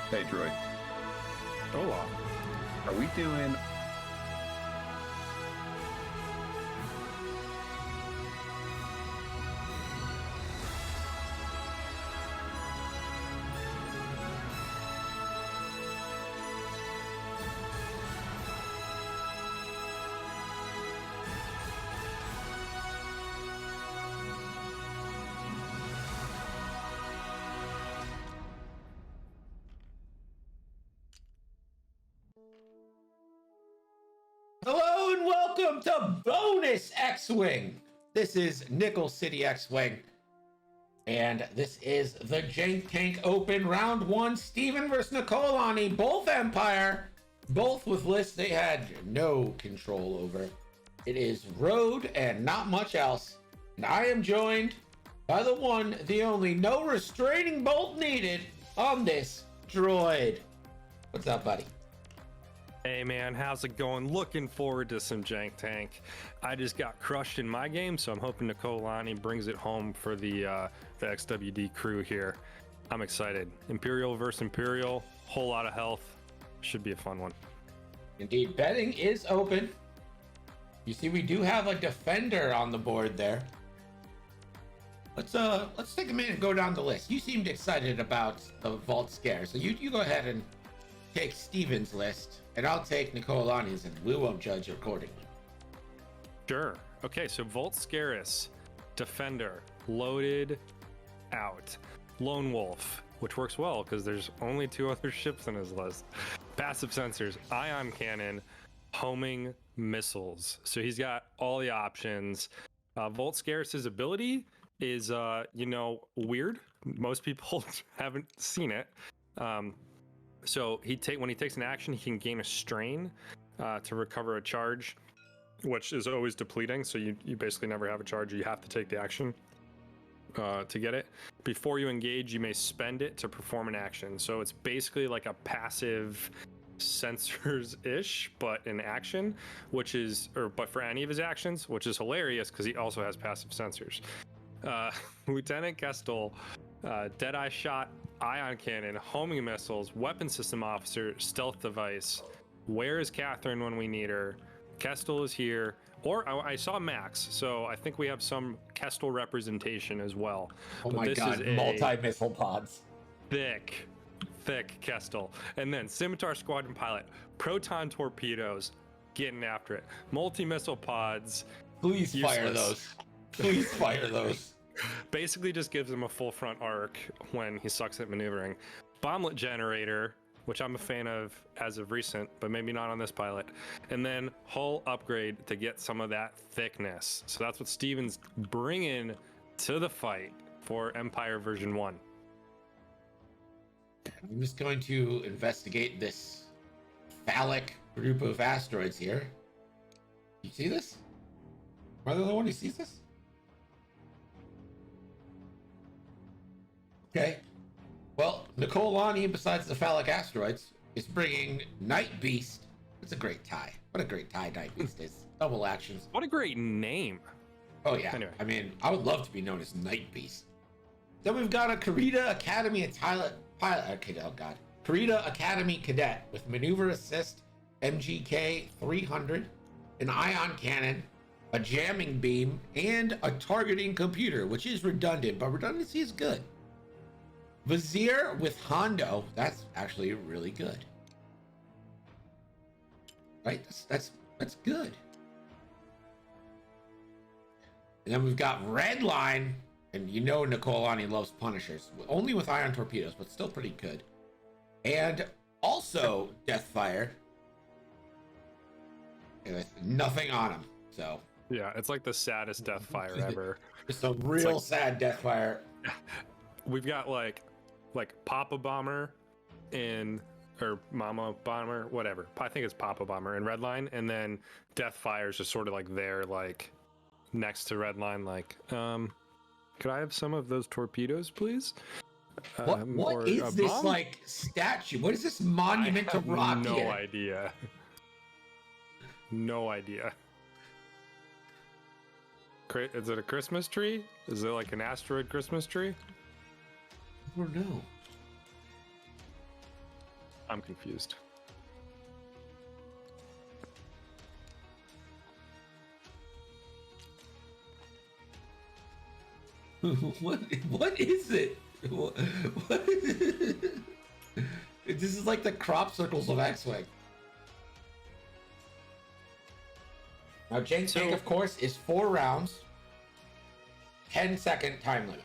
Hey, Droid. Hola. Are we doing... Hello and welcome to Bonus X-Wing. This is Nickel City X-Wing. And this is the Jank Tank Open Round 1. Steven versus Nakoalani, both Empire, both with lists they had no control over. It is road and not much else. And I am joined by the one, the only, no restraining bolt needed on this droid. What's up, buddy? Hey man, how's it going? Looking forward to some Jank Tank. I just got crushed in my game, so I'm hoping Nakoalani brings it home for the XWD crew here. I'm excited. Imperial versus Imperial, whole lot of health. Should be a fun one. Indeed, betting is open. You see, we do have a defender on the board there. Let's take a minute and go down the list. You seemed excited about the Vault Scare, so you go ahead and take Steven's list, and I'll take Nakoalani's, and we won't judge accordingly. Sure. Okay, so Volt Scarus, Defender, loaded out. Lone Wolf, which works well because there's only 2 other ships in his list. Passive sensors, ion cannon, homing missiles. So he's got all the options. Volt Scarus's ability is, weird. Most people haven't seen it. So when he takes an action, he can gain a strain to recover a charge, which is always depleting. So you basically never have a charge. You have to take the action to get it. Before you engage, you may spend it to perform an action. So it's basically like a passive sensors-ish, but in action, but for any of his actions, which is hilarious because he also has passive sensors. Lieutenant Kestel, Deadeye Shot, Ion Cannon, Homing Missiles, Weapon System Officer, Stealth Device. Where is Catherine when we need her? Kestel is here. Or I saw Max, so I think we have some Kestel representation as well. Oh But my this god, is a multi-missile pods. thick Kestel. And then Scimitar Squadron Pilot, Proton Torpedoes, getting after it. Multi-missile pods. Please fire Useless. those. Please fire those. Basically just gives him a full front arc when he sucks at maneuvering. Bomblet Generator, which I'm a fan of as of recent, but maybe not on this pilot. And then hull upgrade to get some of that thickness. So that's what Steven's bringing to the fight for Empire version 1. I'm just going to investigate this phallic group of asteroids here. You see this? Am I the only one who sees this? Okay. Well, Nakoalani, besides the phallic asteroids, is bringing Night Beast. It's a great tie. What a great tie Night Beast is. Double actions. What a great name. Oh, yeah. Anyway. I mean, I would love to be known as Night Beast. Then we've got a Karita Academy pilot. Okay, oh, God. Karita Academy Cadet with Maneuver Assist, MGK 300, an Ion Cannon, a Jamming Beam, and a Targeting Computer, which is redundant, but redundancy is good. Vizier with Hondo, that's actually really good. Right? That's good. And then we've got Redline, and you know Nakoalani loves Punishers, only with ion torpedoes, but still pretty good. And also Deathfire, with nothing on him. So Yeah, it's like the saddest Deathfire ever. just a real sad Deathfire. We've got like Papa Bomber or Mama Bomber, whatever. I think it's Papa Bomber in Redline, and then Deathfire is just sort of like there, like next to Redline, like, could I have some of those torpedoes, please? What is this bomb? like statue? What is this monument to rock no here? idea. No idea. Is it a Christmas tree? Is it like an asteroid Christmas tree? I don't know. I'm confused. What is it? What this is like the crop circles of X-Wing. Now, Jank Tank, of course, is 4 rounds, 10-second time limit.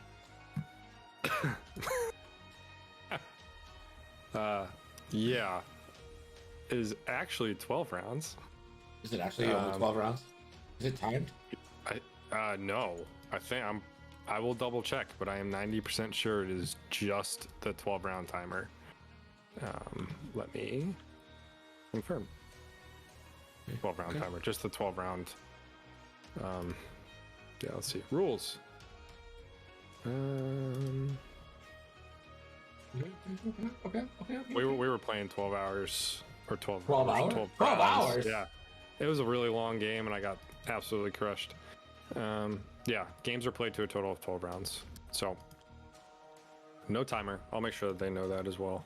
Yeah. Is actually 12 rounds. Is it actually only 12 rounds? Is it timed? No. I will double check, but I am 90% sure it is just the 12 round timer. Let me confirm. 12 round timer, just the 12 round. Yeah, let's see. Rules. Okay. We were playing 12 hours or 12 hours. 12 hours. Yeah. It was a really long game and I got absolutely crushed. Yeah, games are played to a total of 12 rounds. So no timer. I'll make sure that they know that as well.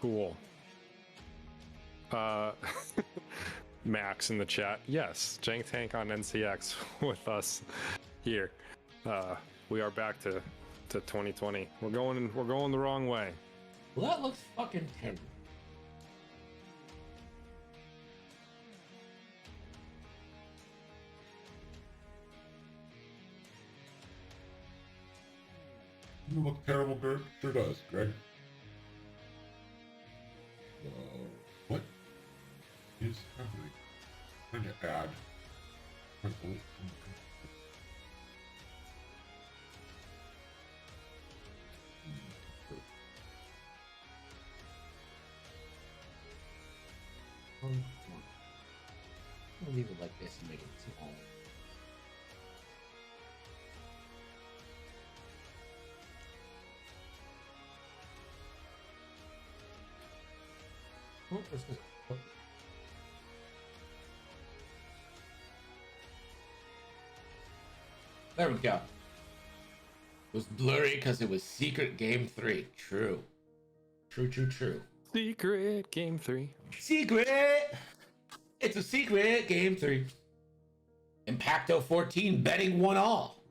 Cool. Max in the chat. Yes, Jank Tank on NCX with us here. We are back to 2020. We're going the wrong way. Well, that looks fucking terrible. You look terrible, Greg. Sure does, Greg. What is happening? I'm trying to add. I'll leave it like this and make it small. There we go. It was blurry because it was secret game 3. True. True. Secret game 3. Secret! It's a secret game 3. Impacto 14 betting 1-all.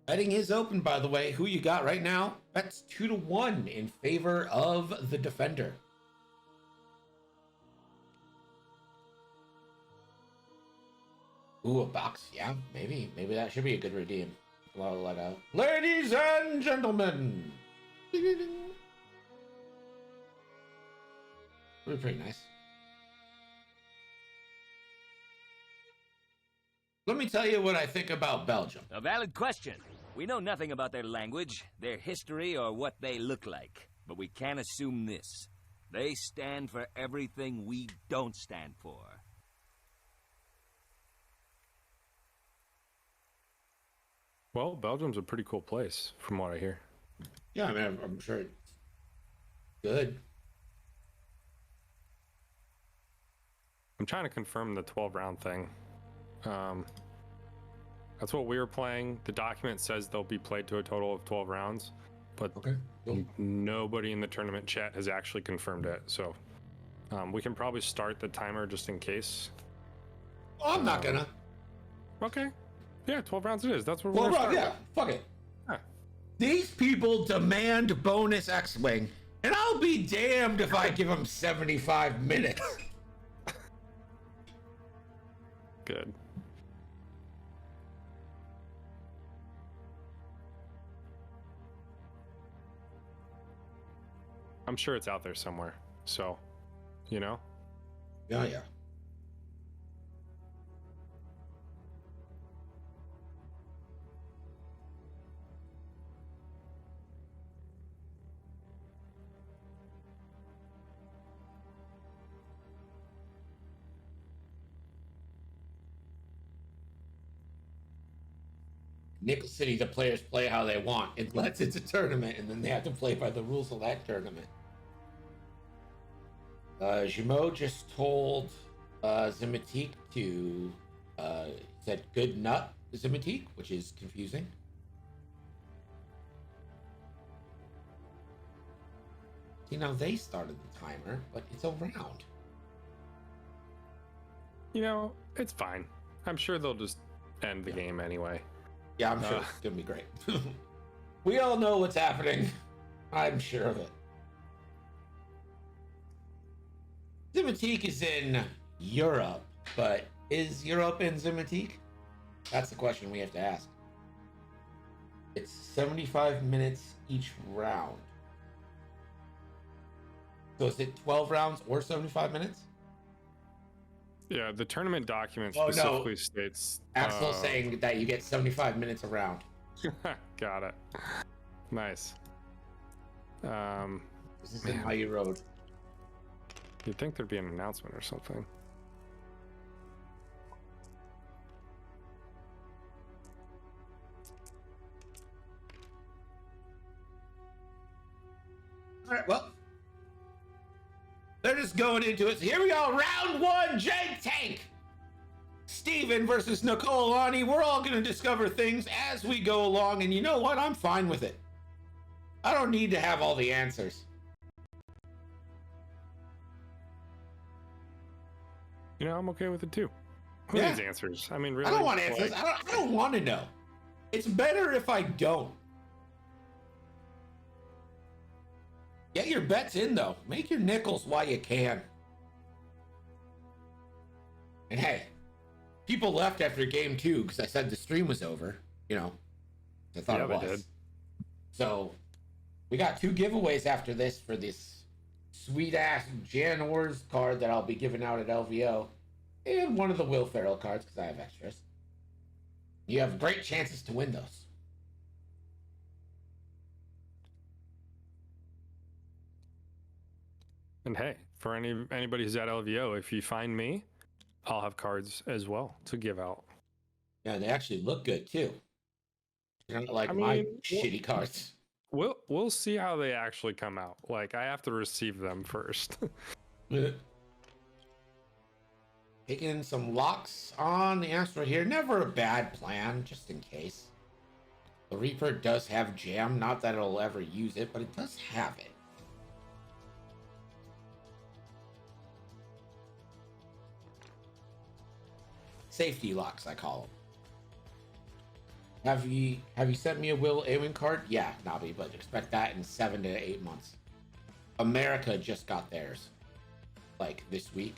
Betting is open, by the way. Who you got right now? That's 2-1 in favor of the defender. Ooh, a box. Yeah, maybe that should be a good redeem. Well, like a ladies and gentlemen. Would be pretty nice. Let me tell you what I think about Belgium. A valid question. We know nothing about their language, their history, or what they look like. But we can assume this. They stand for everything we don't stand for. Well, Belgium's a pretty cool place, from what I hear. Yeah, I mean, I'm sure it's good. I'm trying to confirm the 12 round thing. That's what we were playing. The document says they'll be played to a total of 12 rounds, but nobody in the tournament chat has actually confirmed it. So we can probably start the timer just in case. Oh, I'm not gonna. Okay. Yeah, 12 rounds it is. That's what we're 12 starting rounds, yeah. Fuck it. Yeah. These people demand bonus X-Wing, and I'll be damned if I give them 75 minutes. Good. I'm sure it's out there somewhere. So, you know? Yeah. Nickel City, the players play how they want unless it's a tournament, and then they have to play by the rules of that tournament. Jimo just told Zimatique to said good nut Zimatique, which is confusing. See, now they started the timer, but it's a round. You know, it's fine. I'm sure they'll just end the game anyway. Yeah, I'm sure it's gonna be great. We all know what's happening. I'm sure of it. Zimatique is in Europe, but is Europe in Zimatique? That's the question we have to ask. It's 75 minutes each round. So is it 12 rounds or 75 minutes? Yeah, the tournament document Oh, specifically no. states... Axel's saying that you get 75 minutes a round. Got it. Nice. This is in High Road. You'd think there'd be an announcement or something. All right, well, they're just going into it. So here we go, round one, Jank Tank. Steven versus Nakoalani. We're all going to discover things as we go along, and you know what? I'm fine with it. I don't need to have all the answers. You know, I'm okay with it too. Who Yeah. needs answers? I mean, really? I don't want answers. Like, I don't want to know. It's better if I don't. Get your bets in, though. Make your nickels while you can. And hey, people left after game 2 because I said the stream was over. You know, I thought Yeah, it they was. did. So we got 2 giveaways after this for this sweet ass Jan Wars card that I'll be giving out at LVO, and one of the Will Ferrell cards because I have extras. You have great chances to win those. And hey, for anybody who's at LVO, if you find me, I'll have cards as well to give out. Yeah, they actually look good too. They're not like I my mean, shitty cards. We'll see how they actually come out. Like, I have to receive them first. Taking some locks on the Astro here. Never a bad plan, just in case. The Reaper does have jam. Not that it'll ever use it, but it does have it. Safety locks, I call them. Have you sent me a Will Awen card? Yeah, Nabi, but expect that in 7 to 8 months. America just got theirs. Like this week.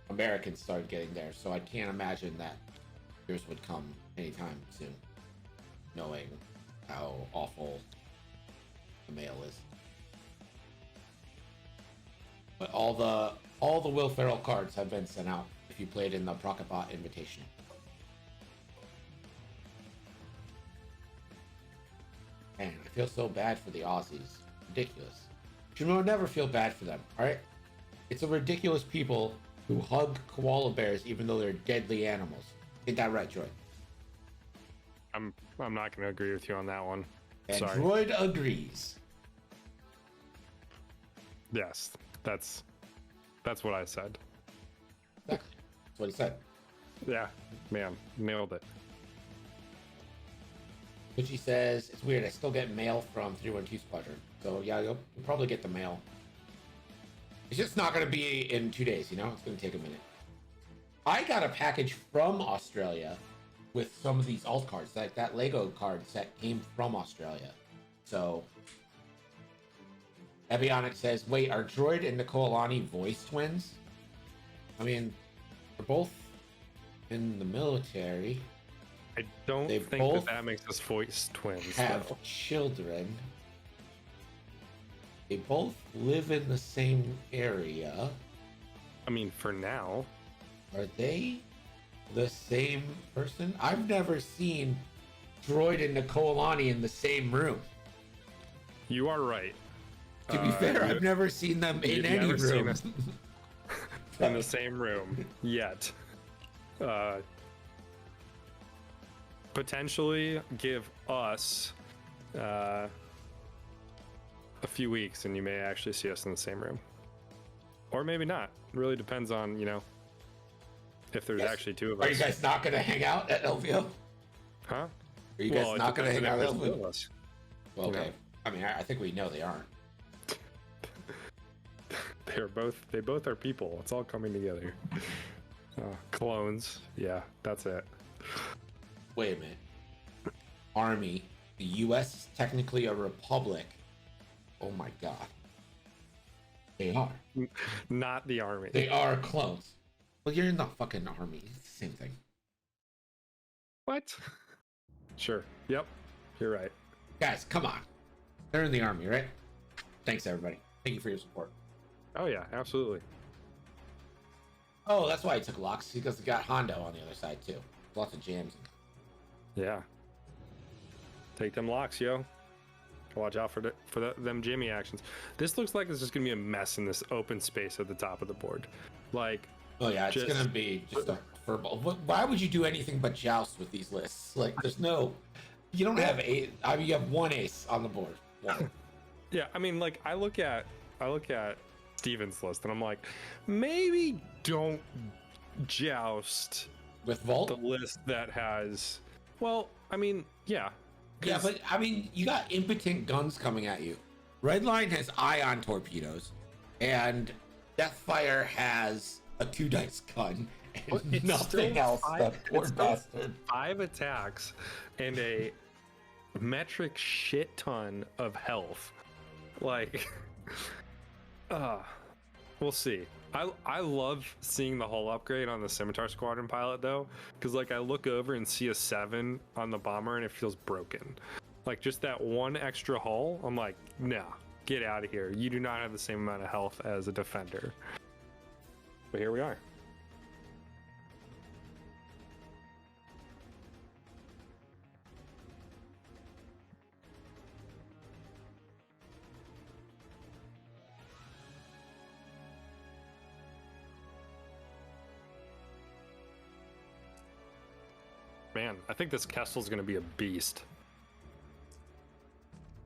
Americans started getting theirs, so I can't imagine that yours would come anytime soon. Knowing how awful the mail is. But all the Will Ferrell cards have been sent out if you played in the Procobot invitation. Man, I feel so bad for the Aussies. Ridiculous. You should never feel bad for them, alright? It's a ridiculous people who hug koala bears even though they're deadly animals. Ain't that right, Droid? I'm not going to agree with you on that one. And Sorry. Droid agrees. Yes, that's what I said. Exactly. That's what he said. Yeah, man, nailed it. Gucci says, it's weird, I still get mail from 312 Squadron. So yeah, you'll probably get the mail. It's just not going to be in 2 days, you know? It's going to take a minute. I got a package from Australia with some of these alt cards. Like that Lego card set came from Australia. So Ebionic says, wait, are Droid and Nakoalani voice twins? I mean, they're both in the military. I don't They think both that makes us voice twins. Have though. children. They both live in the same area. I mean, for now. Are they the same person? I've never seen Droid and Nakoalani in the same room. You are right. To be fair, I've never seen them in you've any never seen room. us in the same room yet. Potentially give us a few weeks and you may actually see us in the same room. Or maybe not. It really depends on, if there's actually two of us. Are you guys not going to hang out at LVO? Huh? Are you guys not going to hang out at LVO? Us. Well, okay. I mean, I think we know they aren't. They both are people. It's all coming together. Clones. Yeah, that's it. Wait a minute. Army. The U.S. is technically a republic. Oh my god. They are. Not the army. They are clones. Well, you're in the fucking army. It's the same thing. What? Sure. Yep. You're right. Guys, come on. They're in the army, right? Thanks, everybody. Thank you for your support. Oh, yeah, absolutely. Oh, that's why he took locks, because he got Hondo on the other side, too. Lots of jams. Yeah. Take them locks, yo. Watch out for them Jimmy actions. This looks like it's just going to be a mess in this open space at the top of the board. Like, oh, yeah, it's going to be just a furball. Why would you do anything but joust with these lists? Like, there's no... You don't have you have one ace on the board. One. Yeah, I mean, like, I look at Steven's list, and I'm like, maybe don't joust with Vault, the list that has. Well, I mean, yeah. Yeah, but I mean, you got impotent guns coming at you. Redline has ion torpedoes, and Deathfire has a 2-dice gun, and nothing else. That poor bastard. 5 attacks and a metric shit ton of health. Like, we'll see. I love seeing the hull upgrade on the Scimitar Squadron pilot, though, because, like, I look over and see a 7 on the bomber, and it feels broken. Like, just that one extra hull, I'm like, nah, get out of here. You do not have the same amount of health as a defender. But here we are. Man, I think this Kestel's going to be a beast.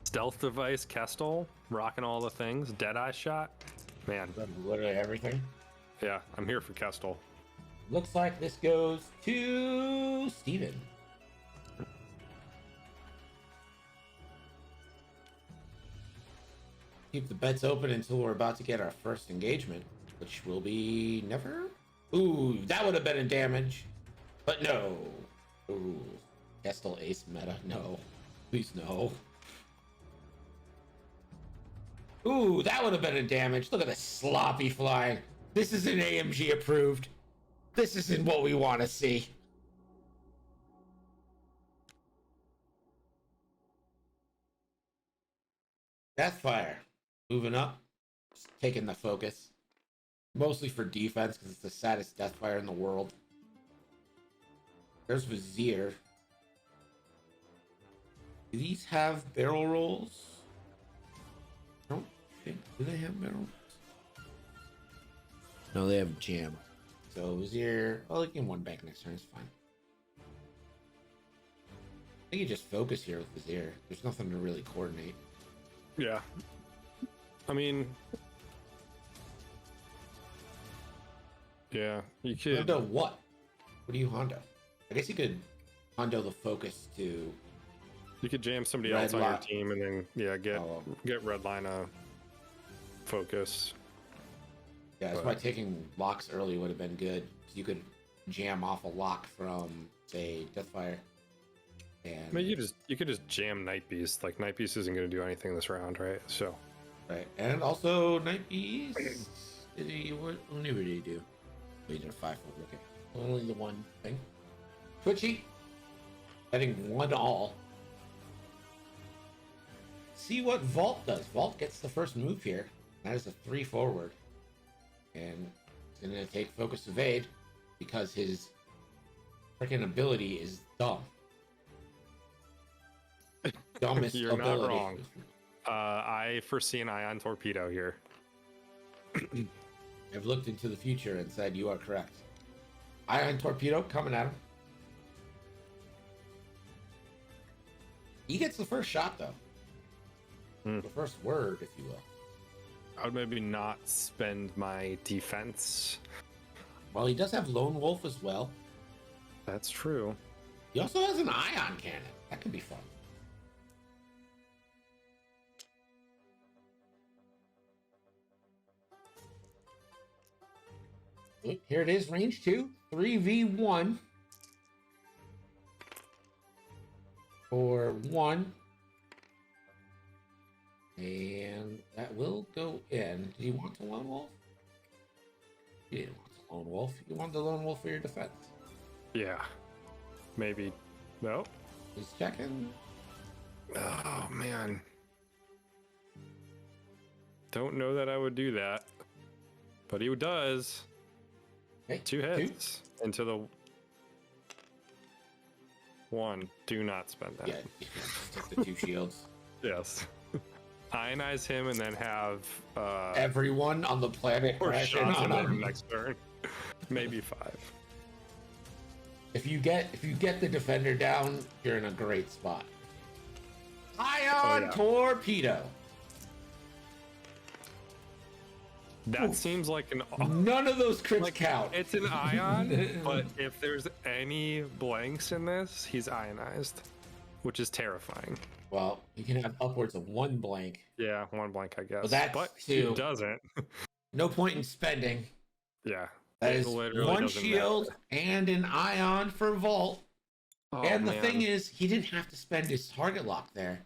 Stealth device, Kestel, rocking all the things, Deadeye shot. Man. Literally everything. Yeah, I'm here for Kestel. Looks like this goes to Steven. Keep the bets open until we're about to get our first engagement, which will be never. Ooh, that would have been a damage. But no. Ooh, Kestel ace meta. No. Please no. Ooh, that would have been a damage. Look at the sloppy flying. This isn't AMG approved. This isn't what we want to see. Deathfire. Moving up. Just taking the focus. Mostly for defense, because it's the saddest Deathfire in the world. There's Vizier. Do these have barrel rolls? I don't think. Do they have barrel rolls? No, they have jam. So Vizier. Well, they can one bank next turn. It's fine. I think you just focus here with Vizier. There's nothing to really coordinate. Yeah. I mean. Yeah, you could. Hondo what? What do you Hondo? I guess you could Hondo the focus to. You could jam somebody else on your team and then get Redline a focus. Yeah, that's why taking locks early would have been good. So you could jam off a lock from, say, Deathfire. And I mean, you could just jam Night Beast. Like, Night Beast isn't going to do anything this round, right? So. Right, and also Night Beast. What maneuver did he do? He did a 5-foot. Okay, only the one thing. Twitchy, betting 1-all. See what Vault does. Vault gets the first move here. That is a 3 forward. And he's going to take focus evade because his freaking ability is dumb. Dumbest You're ability. not wrong. I foresee an ion torpedo here. I've looked into the future and said you are correct. Ion torpedo coming at him. He gets the first shot, though. The first word, if you will. I would maybe not spend my defense. Well, he does have Lone Wolf as well. That's true. He also has an ion cannon. That could be fun. Here it is, range 2, 3v1 for 1. And that will go in. Do you want the Lone Wolf? You didn't want the Lone Wolf. You want the Lone Wolf for your defense. Yeah. Maybe. No. He's checking. Oh, man. Don't know that I would do that. But he does. Okay, 2 hits into the 1. Do not spend that. Yeah, just take the 2 shields. Yes. Ionize him and then have Everyone on the planet or crash in shots on in there him. next turn. Maybe 5. If you get the defender down, you're in a great spot. Ion torpedo. That seems like an None of those crits count. It's an ion, but if there's any blanks in this, he's ionized, which is terrifying. Well, you can have upwards of 1 blank. Yeah, 1 blank, I guess. Well, that's but 2. he doesn't. No point in spending. Yeah. That it is literally 1 doesn't shield matter. and an ion for Vault. Oh, and the man. thing is, he didn't have to spend his target lock there.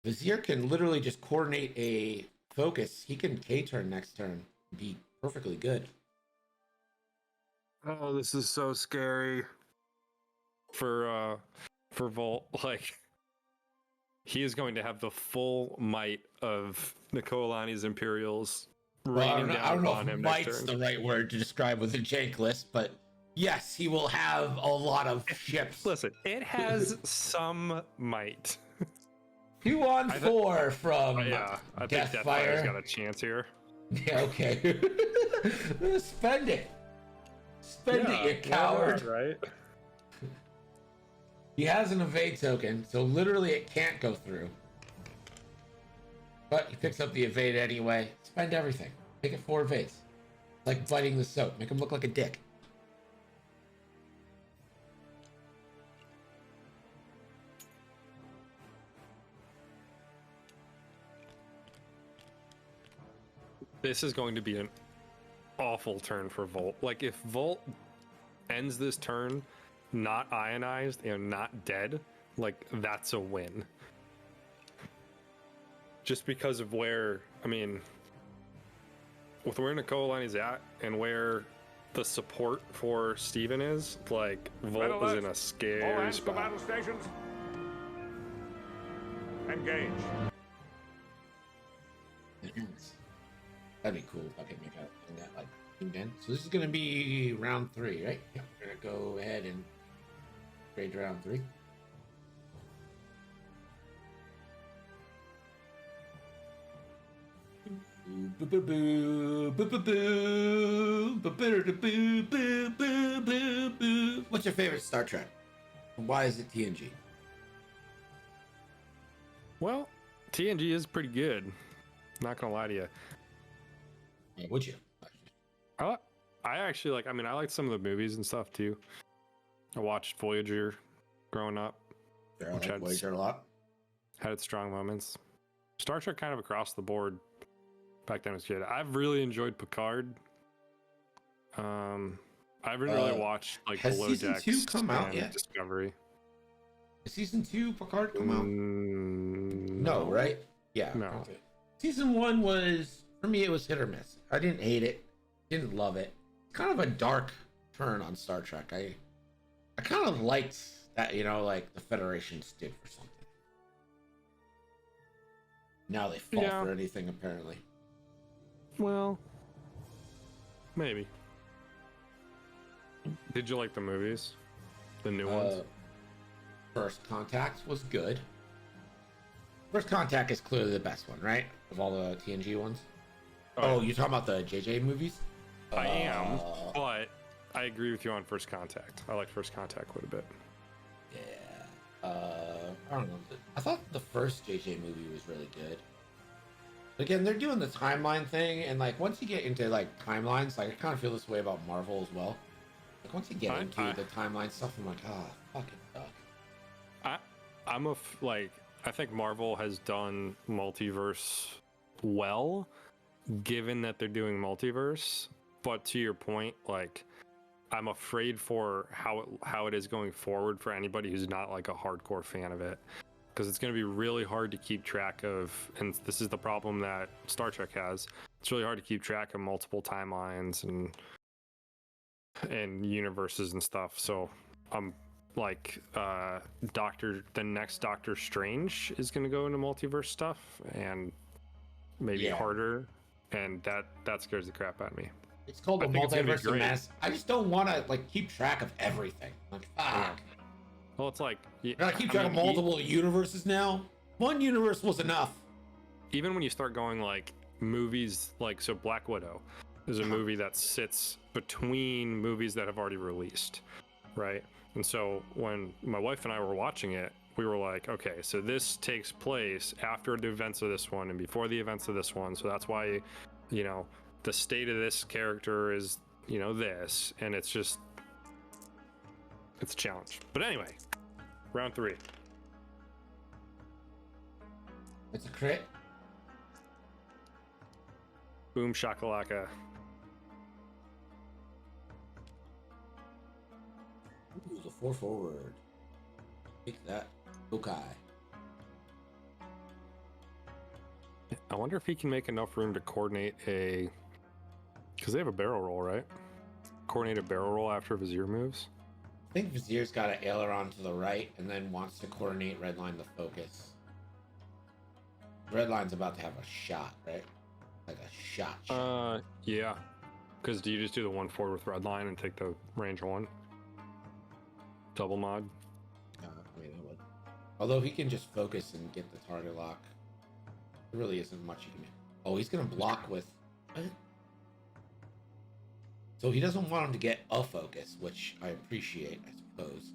Vizier can literally just coordinate a focus. He can K-turn next turn. Be perfectly good. Oh, this is so scary for Volt. Like, he is going to have the full might of Nakoalani's Imperials raining I down don't know on if him next might's turn. the right word to describe with a jank list, but yes, he will have a lot of ships. Listen, it has some might. 2 on 4 from Yeah, I think Deathfire's Deathfire's got a chance here. Yeah, okay. Spend it. Spend it, you coward. Right? He has an evade token, so literally it can't go through. But he picks up the evade anyway. Spend everything. Make it 4 evades. Like biting the soap. Make him look like a dick. This is going to be an awful turn for Volt. Like, if Volt ends this turn not ionized and not dead, like, that's a win. Just because of where, I mean, with where Nakoalani's at and where the support for Steven is, like, Volt is in a scary spot. battle stations. Engage. That'd be cool if I could make that like again. So this is gonna be round 3, right? Yeah, we're gonna go ahead and trade round 3. What's your favorite Star Trek? And why is it TNG? Well, TNG is pretty good. Not gonna lie to you. Yeah, would you? I actually like. I mean, I liked some of the movies and stuff too. I watched Voyager growing up. I Which like had- Voyager a lot. Had its strong moments. Star Trek kind of across the board back then was good. I've really enjoyed Picard. I haven't really watched like has Below season Decks 2 come out and yet? Discovery. Is season 2 Picard come out? No, No, right? Yeah. No. Okay. Season 1 was, for me, it was hit or miss. I didn't hate it. Didn't love it. Kind of a dark turn on Star Trek. I kind of liked that, you know, like the Federation stood for something. Now they fall Yeah. for anything, apparently. Well, maybe. Did you like the movies? The new ones? First Contact was good. First Contact is clearly the best one, right? Of all the TNG ones. Oh, you're talking about the JJ movies? I am, but I agree with you on First Contact. I like First Contact quite a bit. Yeah. I don't know. I thought the first JJ movie was really good. Again, they're doing the timeline thing, and like once you get into like timelines, like I kind of feel this way about Marvel as well. Like once you get into the timeline stuff, I'm like, fucking duck. I think Marvel has done multiverse well, given that they're doing multiverse. But to your point, like, I'm afraid for how it is going forward for anybody who's not like a hardcore fan of it, because it's going to be really hard to keep track of, and this is the problem that Star Trek has. It's really hard to keep track of multiple timelines and universes and stuff. So like the next Doctor Strange is going to go into multiverse stuff and maybe harder, and that scares the crap out of me. It's called the multiverse of madness. I just don't want to like keep track of everything. Like, fuck. Well, it's like you gotta keep track of multiple universes now. One universe was enough. Even when you start going like movies, like so Black Widow is a movie that sits between movies that have already released, right? And so when my wife and I were watching it, we were like, okay, so this takes place after the events of this one and before the events of this one. So that's why, the state of this character is, this, and it's a challenge. But anyway, round 3. It's a crit. Boom shakalaka. Ooh, the 4 forward. Take that. Okay. I wonder if he can make enough room to coordinate because they have a barrel roll, right? Coordinate a barrel roll after Vizier moves. I think Vizier's got an aileron to the right and then wants to coordinate Redline the focus. Redline's about to have a shot, right? Like a shot. Yeah. Because do you just do the 1 forward with Redline and take the range 1? Double mod? I mean, I would. Although he can just focus and get the target lock. There really isn't much you can do. Oh, he's going to block with... What? So he doesn't want him to get a focus, which I appreciate, I suppose.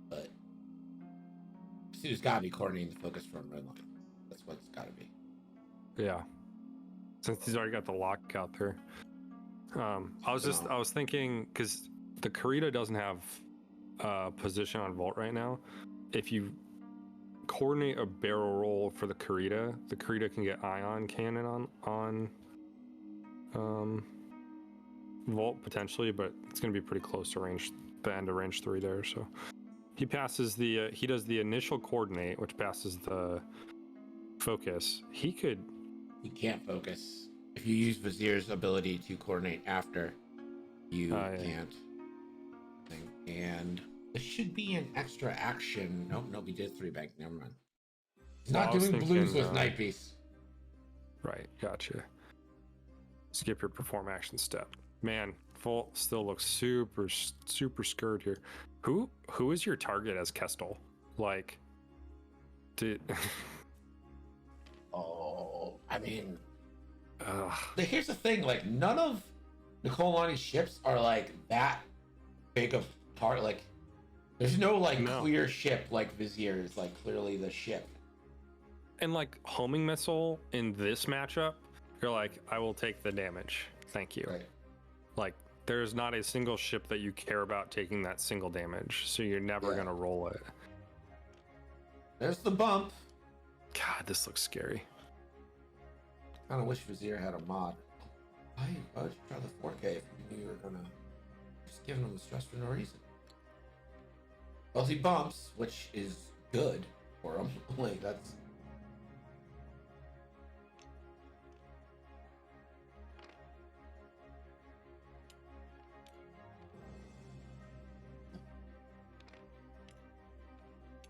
But... Sue's got to be coordinating the focus from Redline. That's what it's got to be. Yeah. Since he's already got the lock out there. I was thinking, because the Karita doesn't have position on Vault right now. If you coordinate a barrel roll for the Karita can get ion cannon on Vault potentially, but it's going to be pretty close to the end of range 3 there. So he passes he does the initial coordinate, which passes the focus. He can't focus. If you use Vizier's ability to coordinate after, you can't. And this should be an extra action. Nope, he did 3 bank. Never mind. He's not doing blues with Night Beast. Right, gotcha. Skip your perform action step. Man, Vault still looks super, super scared here. Who is your target as Kestel? Like, Oh, I mean, here's the thing. Like, none of Nakoalani's ships are like that big of target. Like, there's no clear ship like Vizier is like clearly the ship. And like homing missile in this matchup, you're like, I will take the damage. Thank you. Right. Like, there's not a single ship that you care about taking that single damage, so you're never gonna roll it. There's the bump. God, this looks scary. I kind of wish Vizier had a mod. Why would you try the 4K if you knew you were gonna just giving him the stress for no reason? Well, he bumps, which is good for him. Like, that's...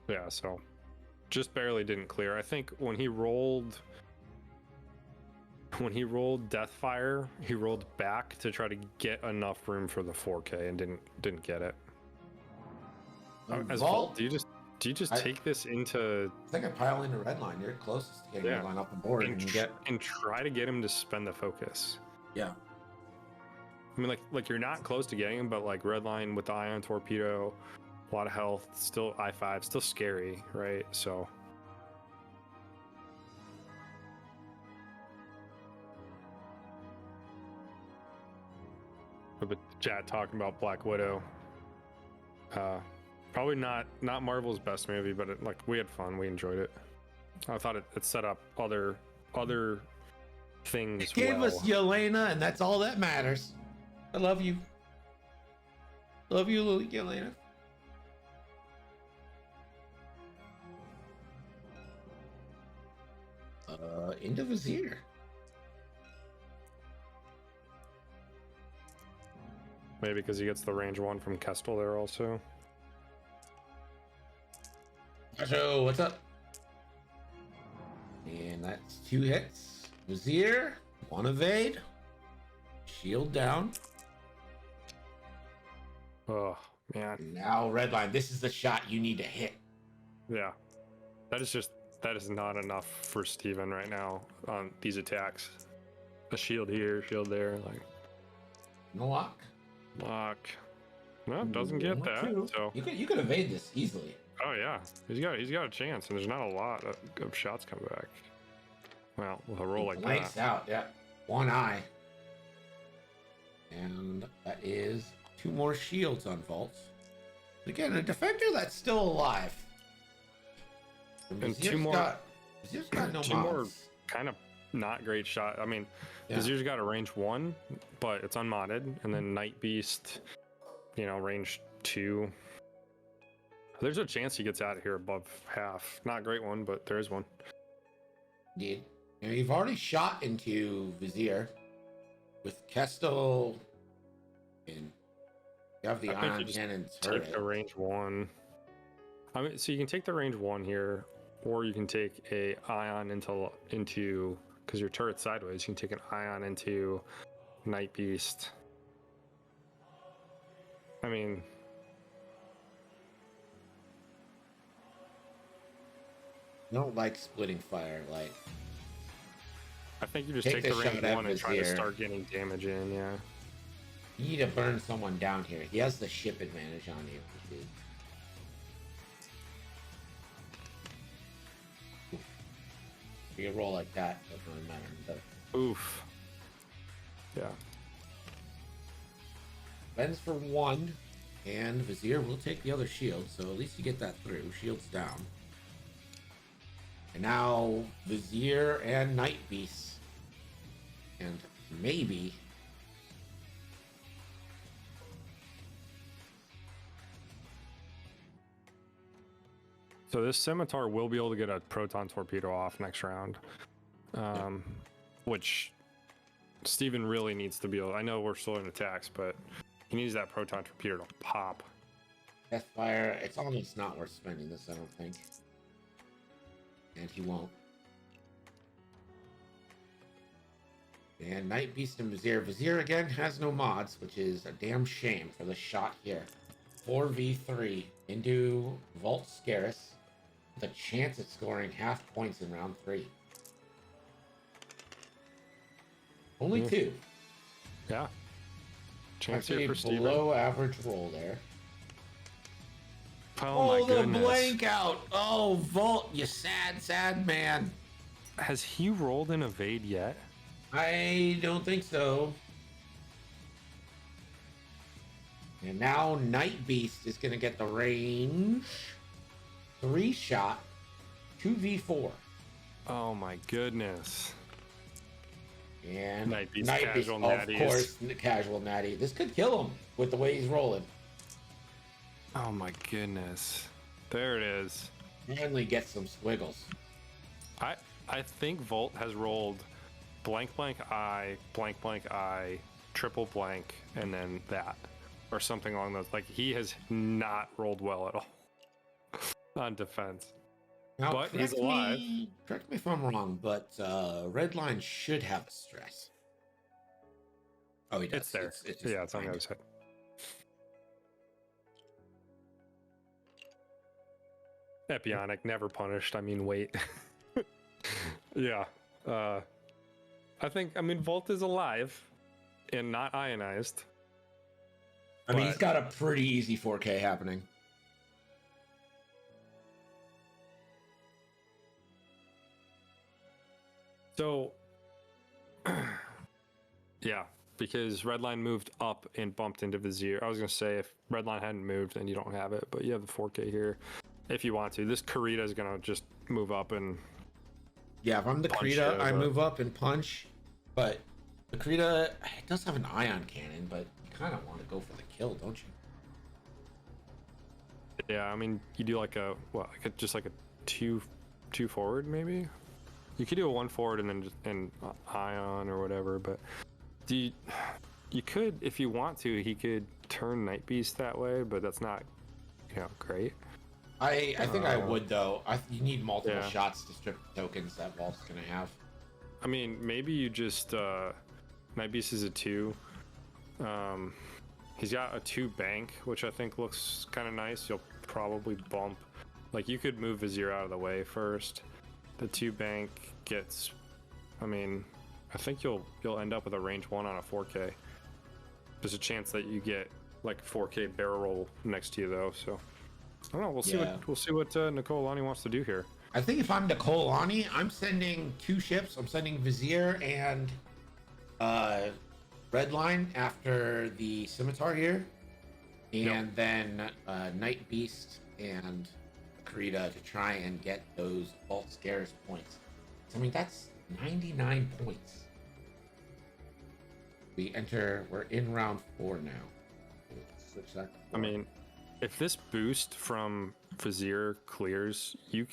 Yeah, so just barely didn't clear. I think when he rolled Deathfire, he rolled back to try to get enough room for the 4K and didn't get it. As Vault, do you just take this into? I think I pile into Redline. You're closest to getting Redline off the board and try to get him to spend the focus. Yeah. I mean, like you're not close to getting him, but like Redline with the ion torpedo, a lot of health, still I5, still scary, right? So with the chat talking about Black Widow. Probably not Marvel's best movie, but like we had fun. We enjoyed it. I thought it set up other things. It gave us Yelena, and that's all that matters. I love you. Love you, little Yelena. Into Vizier. Maybe because he gets the range 1 from Kestel there also. So what's up? And that's 2 hits. Vizier, 1 evade. Shield down. Oh man. Now Redline, this is the shot you need to hit. Yeah. That is not enough for Steven right now on these attacks. A shield here, shield there, like No lock. lock. No, it doesn't get that. So you could evade this easily. oh yeah, he's got a chance, and there's not a lot of shots coming back. Well, with a roll like Blanks that. out, yeah. 1 eye. And that is 2 more shields on vaults. Again, a defender that's still alive. And 2 more. Vizier's got no 2 more mods. kind of not great shot. I mean, Yeah. Vizier's got a range 1, but it's unmodded, and then Night Beast, range 2. There's a chance he gets out of here above half. Not a great one, but there is one. Indeed. You've already shot into Vizier with Kestel, and you have the I think you ion just cannon Take turret. the range 1. I mean, so you can take the range 1 here, or you can take a ion into because your turret's sideways. You can take an ion into Night Beast. I mean, I don't like splitting fire. Like, I think you just Take take the the range shot at 1 and try to Vizier. start getting damage in. Yeah. you need to burn someone down here. He has the ship advantage on you. Dude. If you roll like that, doesn't really matter. But Oof. Yeah. Bends for 1, and Vizier will take the other shield, so at least you get that through. Shield's down. And now Vizier and Night Beast. And maybe So this Scimitar will be able to get a proton torpedo off next round, which Steven really needs to be able. I know we're still in attacks, but he needs that proton torpedo to pop. Deathfire. It's almost not worth spending this, I don't think. And he won't. And Night Beast and Vizier. Vizier again has no mods, which is a damn shame for the shot here. 4v3 into Vault Scarus. The chance at scoring half points in round 3. Only 2. Yeah. Chance Actually, here for Steven. below average roll there. Oh my the goodness. blank out. Oh, Vault, you sad, sad man. Has he rolled an evade yet? I don't think so. And now Night Beast is going to get the range. 3 shot. 2v4. Oh my goodness. And Night Beast casual of natties. course, casual natty. This could kill him with the way he's rolling. Oh my goodness. There it is. Finally get some squiggles. I think Volt has rolled blank blank eye, triple blank, and then that. Or something along those. Like, he has not rolled well at all on defense. Now, But he's alive. Correct me if I'm wrong, but Redline should have a stress. Oh, he does. It's there. It's just Yeah, it's on the behind other side. Epionic, never punished. I mean, wait. Yeah. I mean, Volt is alive and not ionized. I mean, he's but- got a pretty easy 4K happening. So, yeah, because Redline moved up and bumped into Vizier. I was gonna say if Redline hadn't moved, then you don't have it, but you have the 4K here if you want to. This Karita is gonna just move up and Yeah, if I'm the punch Krita, it, I but- move up and punch. But the Krita, it does have an ion cannon, but you kind of want to go for the kill, don't you? Yeah, I mean, you do like a just like a two forward maybe. You could do a 1 forward and then just an ion or whatever, but you could, if you want to, he could turn Night Beast that way, but that's not, great. I think I would though. You need multiple Yeah. shots to strip the tokens that Vault's gonna have. I mean, maybe you just Night Beast is a 2. He's got a 2 bank, which I think looks kind of nice. You'll probably bump, like you could move Vizier out of the way first. The 2 bank gets, I mean, I think you'll end up with a range 1 on a 4K. There's a chance that you get like 4K barrel roll next to you though. So I don't know. We'll see what Nakoalani wants to do here. I think if I'm Nakoalani, I'm sending 2 ships. I'm sending Vizier and Redline after the Scimitar here, and then Night Beast and Karita to try and get those Vault Scares points. So, I mean, that's 99 points. We're in round 4 now. Let's switch that. I mean, if this boost from Vizier clears, you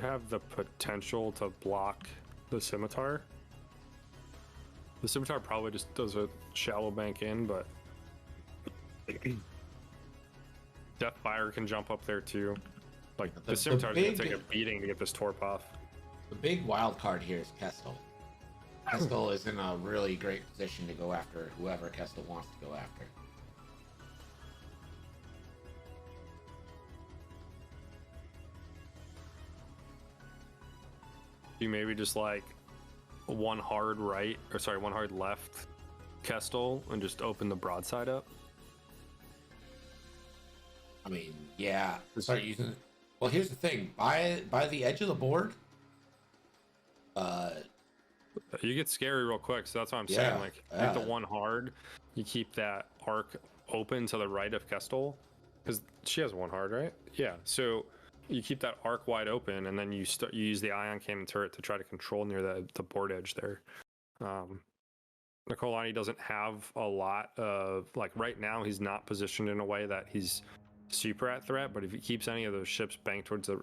have the potential to block the Scimitar. The Scimitar probably just does a shallow bank in, but Deathfire can jump up there too. Like the Scimitar is gonna take a beating to get this Torp off. The big wild card here is Kestel. Kestel is in a really great position to go after whoever Kestel wants to go after. You maybe just like one hard right, or sorry, one hard left Kestel and just open the broadside up. I mean, yeah. Start using. Well, here's the thing. By the edge of the board, you get scary real quick, so that's what I'm Yeah, saying. Like, hit the one hard, you keep that arc open to the right of Kestel, because she has one hard, right? Yeah. So you keep that arc wide open, and then you use the ion cannon turret to try to control near the board edge there. Nakoalani doesn't have a lot of, like, right now he's not positioned in a way that he's super at threat, but if he keeps any of those ships banked towards the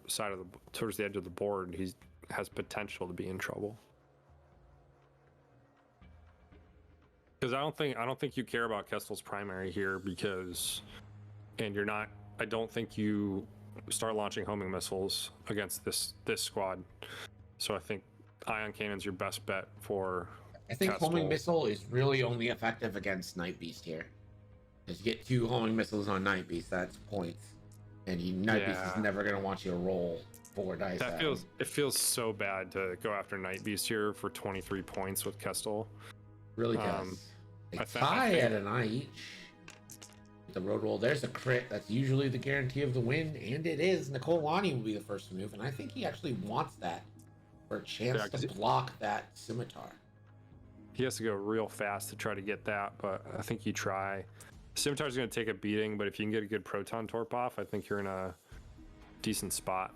towards the edge of the board, he has potential to be in trouble. Because I don't think you care about Kestel's primary here, because, and you're not. I don't think you start launching homing missiles against this squad. So I think ion cannon's your best bet for. I think Kestel. homing missile is really only effective against Night Beast here. Because you get 2 homing missiles on Night Beast, that's points, and Night Beast is never gonna want you to roll 4 dice. It feels so bad to go after Night Beast here for 23 points with Kestel. Really does. They I tie think- at an eye each. The road roll, there's a crit. That's usually the guarantee of the win, and it is. Nakoalani will be the first to move, and I think he actually wants that for a chance to block that Scimitar. He has to go real fast to try to get that, but I think you try. Scimitar's going to take a beating, but if you can get a good proton torp off, I think you're in a decent spot.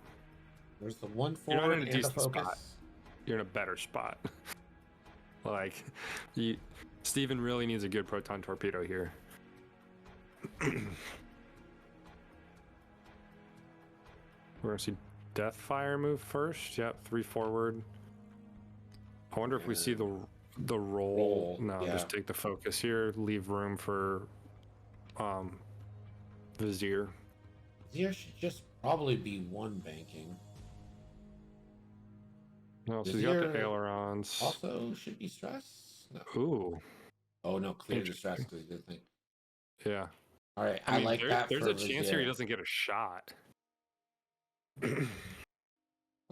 There's the 1 You're not forward in a and the decent focus. spot. You're in a better spot. Like, Steven really needs a good proton torpedo here. We're going to see Deathfire move first. Yep, 3 forward. I wonder if we see the roll. No, yeah. just take the focus here. Leave room for Vizier. Vizier should just probably be 1 banking. No, so he's got the Vizier ailerons. Also should be stress. No. Ooh, Oh no, clear the Interesting. stress because he did think. yeah. All right, I I mean, like that. there's for a chance here Vizier. he doesn't get a shot. I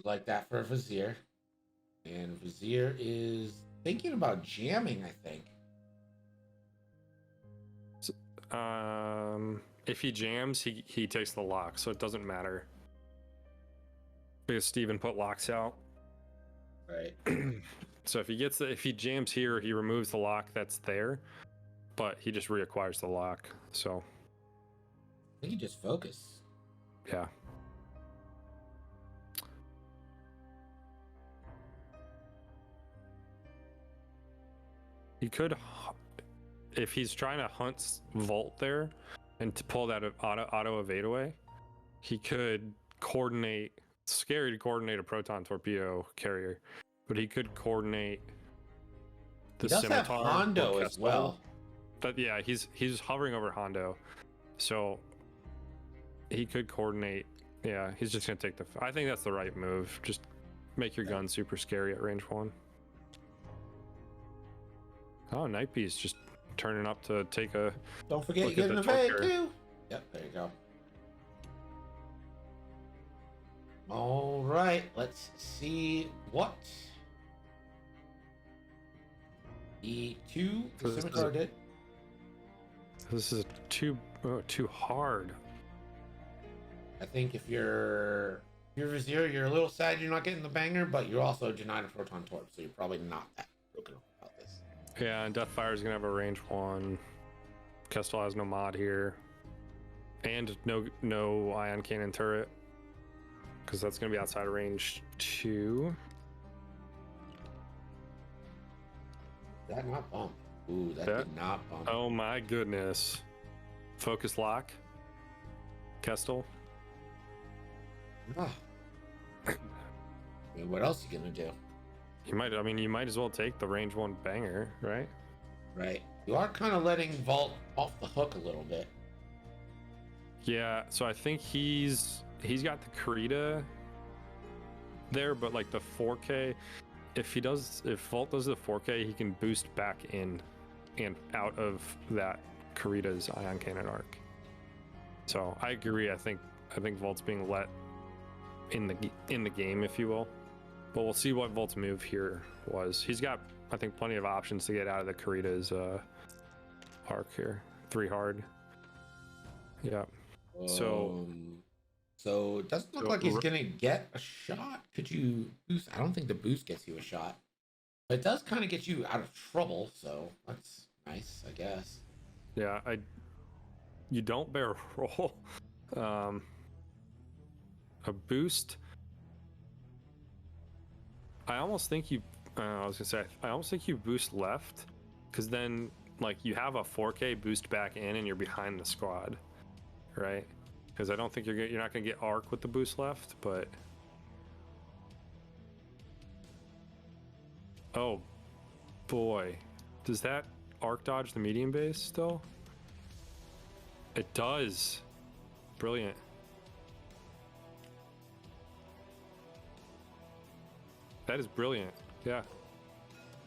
like that for Vizier. And Vizier is thinking about jamming, I think. If he jams, he takes the lock, so it doesn't matter. Because Steven put locks out. Right. So if he jams here, he removes the lock that's there, but he just reacquires the lock. So I think you just focus. yeah. He could, if he's trying to hunt Volt there and to pull that auto evade away, he could coordinate. It's scary to coordinate a proton torpedo carrier, but he could coordinate the He does have scimitar Hondo or as Kestrel. well. But yeah, he's hovering over Hondo, so he could coordinate. Yeah, he's just gonna take the. I think that's the right move. Just make your gun super scary at range 1. Oh, Night Beast just turning up to take a. Don't forget you Look get at an the evade torture. too. Yep, there you go. All right, let's see what the This is- scimitar did. This is too hard. I think if you're Vizier, you're a little sad you're not getting the banger, but you're also denied a proton torp, so you're probably not that broken about this. Yeah, and Deathfire is gonna have a range 1. Kestrel has no mod here, and no ion cannon turret, because that's gonna be outside of range 2. Did that not bump? Ooh, that did not bump. Oh my goodness! Focus lock. Kestrel. Ah. I mean, what else are you gonna do? You might as well take the range 1 banger, right? Right. You are kind of letting Vault off the hook a little bit. Yeah, so I think he's got the Karita there, but like the 4K, if Vault does the 4K, he can boost back in and out of that Karita's ion cannon arc. So I agree. I think Vault's being let in the game, if you will. But we'll see what Vault's move here was. He's got, I think, plenty of options to get out of the Karita's arc here. 3 hard. Yeah. So it doesn't look like he's gonna get a shot. Could you boost? I don't think the boost gets you a shot, but it does kind of get you out of trouble. So that's nice, I guess. Yeah, you don't barrel roll. A boost. I almost think you. I was gonna say. I almost think you boost left, because then like you have a 4K boost back in, and you're behind the squad, right? Because I don't think you're not gonna get arc with the boost left, but. Oh, boy, does that arc dodge the medium base still? It does. Brilliant. That is brilliant. Yeah.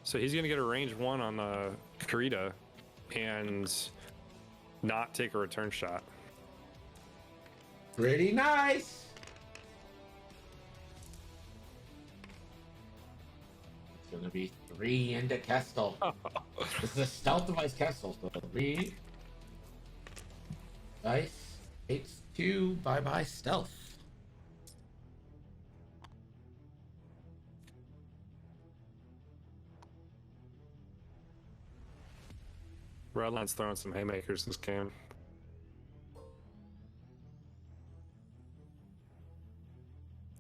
So he's gonna get a range 1 on the Karita and not take a return shot. Pretty nice. It's gonna be 3 into Kestel. This is a stealth device Kestel, so 3 dice takes 2. Bye bye stealth. Redline's throwing some haymakers this game.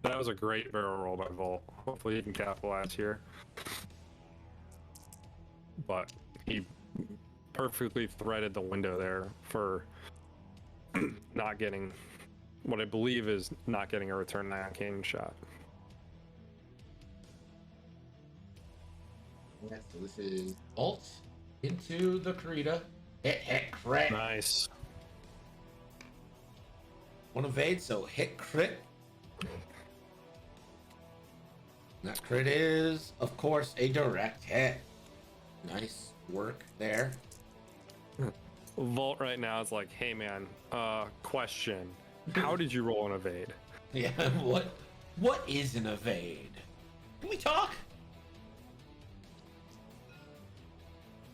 That was a great barrel roll by Volt. Hopefully he can capitalize here. But he perfectly threaded the window there for not getting what I believe is not getting a return ion cannon shot. Yeah, so this is Bolt into the Karita. Hit, crit. Nice. One evade, so hit, crit. That crit is, of course, a direct hit. Nice work there. Volt right now is like, hey man, question. How did you roll an evade? Yeah, what is an evade? Can we talk?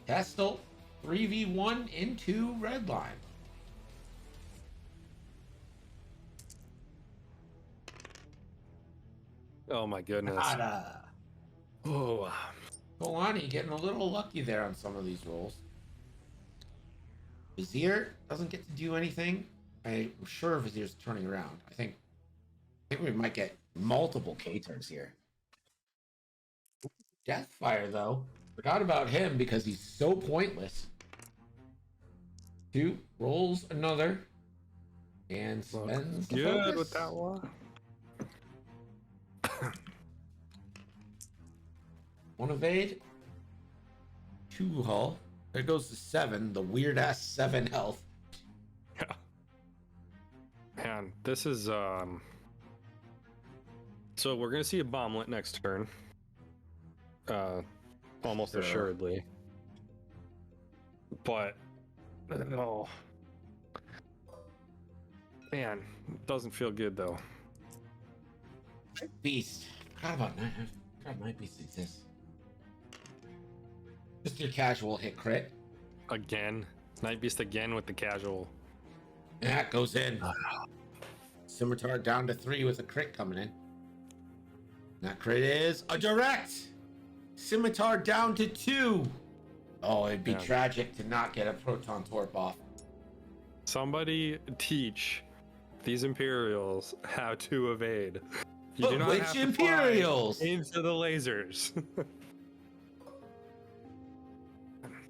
Kestel 3v1 into Redline. Oh my goodness. Nada. Oh, Nakoalani getting a little lucky there on some of these rolls. Vizier doesn't get to do anything. I'm sure Vizier's turning around. I think we might get multiple K-turns here. Deathfire, though. Forgot about him because he's so pointless. 2, rolls another, and spends the good focus. with that one. 1 evade. 2 hull. There goes the 7, the weird ass 7 health. Yeah. Man, this is so we're gonna see a bomblet next turn. Almost Sure. assuredly. But oh man, it doesn't feel good though. Beast. Forgot about Night Beast exists. Just your casual hit crit. Again. Night Beast again with the casual. That goes in. Scimitar down to 3 with a crit coming in. That crit is a direct. Scimitar down to 2. Oh, it'd be Yeah. tragic to not get a proton torp off. Somebody teach these Imperials how to evade. You But do not which have to Imperials? fly into the lasers.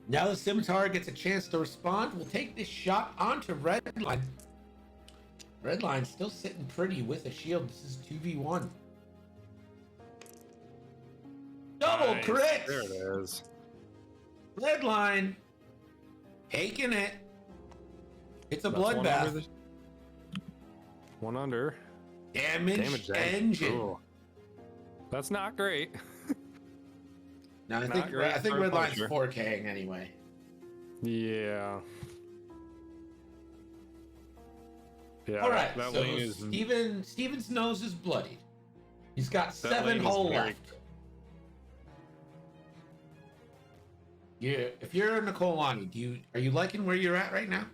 Now the Scimitar gets a chance to respond. We'll take this shot onto Redline. Redline's still sitting pretty with a shield. This is 2v1. Double Nice. crits! There it is. Redline taking it. It's a That's one under bloodbath. the- One under. Damage Damage engine. Ooh. That's not great. No, I Not think great for a Redline's Punisher. 4K'ing anyway. Yeah. Yeah. All right, That so lane is Steven's nose is bloodied. He's got That 7 lane is hull very- left. Yeah, if you're Nakoalani, are you liking where you're at right now?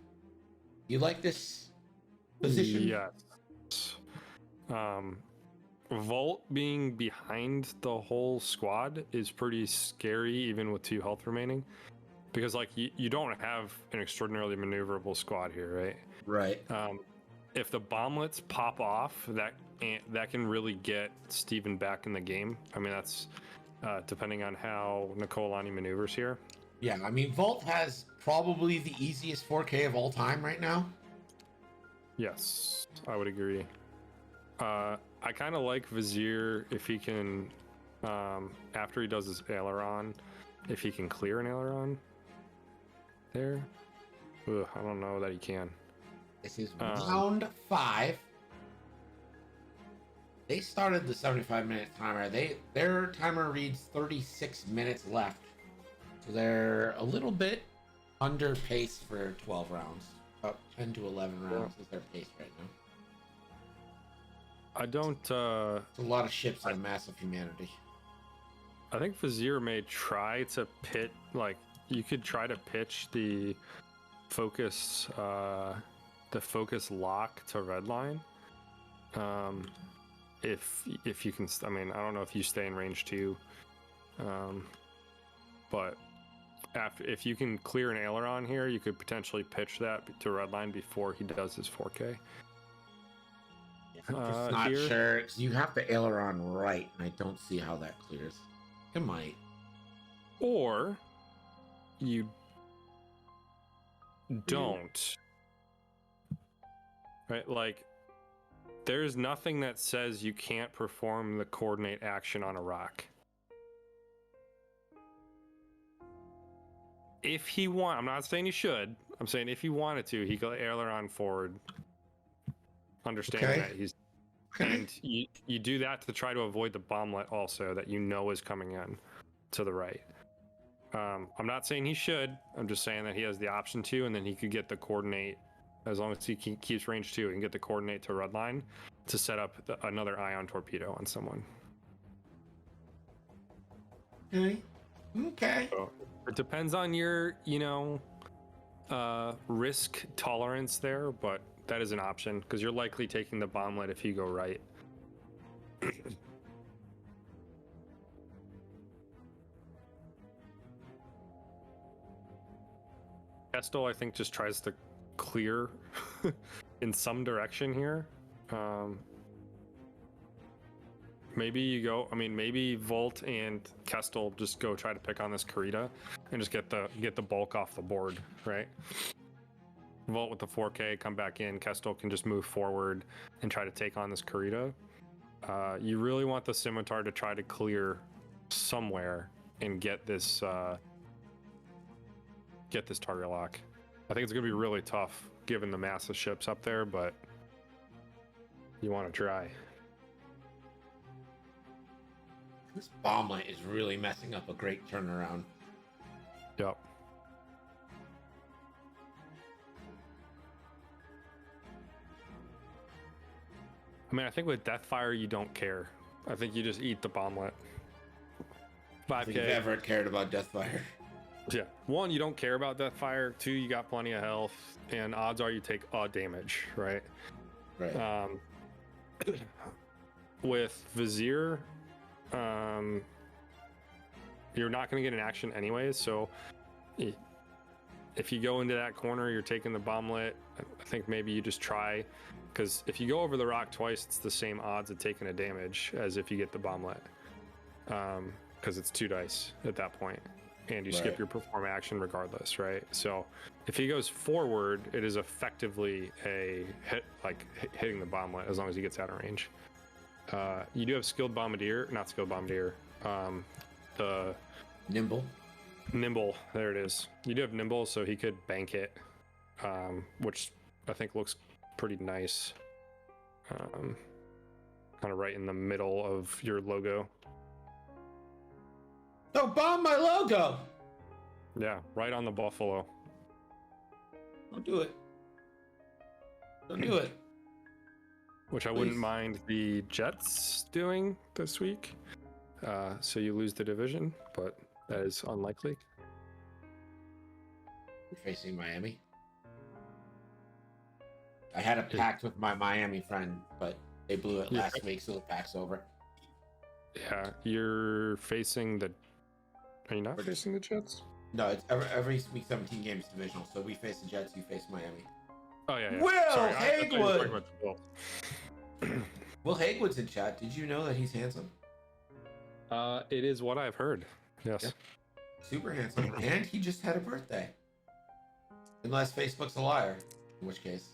You like this position? Yes. Volt being behind the whole squad is pretty scary, even with 2 health remaining, because like you don't have an extraordinarily maneuverable squad here, right? Right. If the bomblets pop off, that can really get Steven back in the game. I mean, that's depending on how Nakoalani maneuvers here. Yeah, I mean, Volt has probably the easiest 4K of all time right now. Yes, I would agree. I kind of like Vizier if he can, after he does his aileron, if he can clear an aileron there. Ugh, I don't know that he can. This is round 5. They started the 75-minute timer. Their timer reads 36 minutes left. So they're a little bit under pace for 12 rounds. About 10 to 11 rounds is their pace right now. I don't. It's a lot of ships and a massive humanity. I think Vizier may try to pit, like, you could try to pitch the focus lock to Redline. If you can, I mean, I don't know if you stay in range 2, but if you can clear an aileron here, you could potentially pitch that to Redline before he does his 4K. I'm just not here. sure. 'Cause you have the aileron right, and I don't see how that clears. It might. Or you don't. Right? Like, there's nothing that says you can't perform the coordinate action on a rock. If he I'm not saying he should. I'm saying if he wanted to, he could aileron forward. Understanding Okay. that he's Okay. and you do that to try to avoid the bomblet also that you know is coming in to the right. I'm not saying he should. I'm just saying that he has the option to, and then he could get the coordinate as long as he keeps range 2 and get the coordinate to Redline to set up another ion torpedo on someone. Okay. Okay. So it depends on your, risk tolerance there, but that is an option because you're likely taking the bomblet if you go right. Estel, I think, just tries to clear in some direction here. Maybe you go. I mean, maybe Volt and Kestel just go try to pick on this Karita and just get the bulk off the board, right? Volt with the 4K, come back in. Kestel can just move forward and try to take on this Karita. You really want the Scimitar to try to clear somewhere and get this target lock. I think it's going to be really tough given the massive ships up there, but you want to try. This bomblet is really messing up a great turnaround. Yep. I mean, I think with Deathfire, you don't care. I think you just eat the bomblet. 5K. I think you've ever cared about Deathfire. Yeah. 1, you don't care about Deathfire. 2, you got plenty of health. And odds are you take damage, right? Right. With Vizier, you're not going to get an action anyways. So if you go into that corner, you're taking the bomblet. I think maybe you just try. Because if you go over the rock twice, it's the same odds of taking a damage as if you get the bomblet. Because it's 2 dice at that point. And you skip your perform action regardless, right? So if he goes forward, it is effectively a hit, like hitting the bomblet as long as he gets out of range. You do have skilled bombardier, not skilled bombardier. The Nimble. There it is. You do have nimble, so he could bank it, which I think looks pretty nice. Kind of right in the middle of your logo. Don't bomb my logo! Yeah, right on the buffalo. Don't do it. Don't do it. Which I wouldn't mind the Jets doing this week. So you lose the division, but that is unlikely. You're facing Miami. I had a pact with my Miami friend, but they blew it last week, so the pact's over. Yeah, you're facing the... Are you not facing the Jets? No, it's every week 17 games divisional, so we face the Jets, you face Miami. Oh, yeah. Will Sorry, I thought you were talking Hagewood! about the Will. Will Hagewood's in chat. Did you know that he's handsome? It is what I've heard. Yes. Yeah. Super handsome. And he just had a birthday. Unless Facebook's a liar. In which case.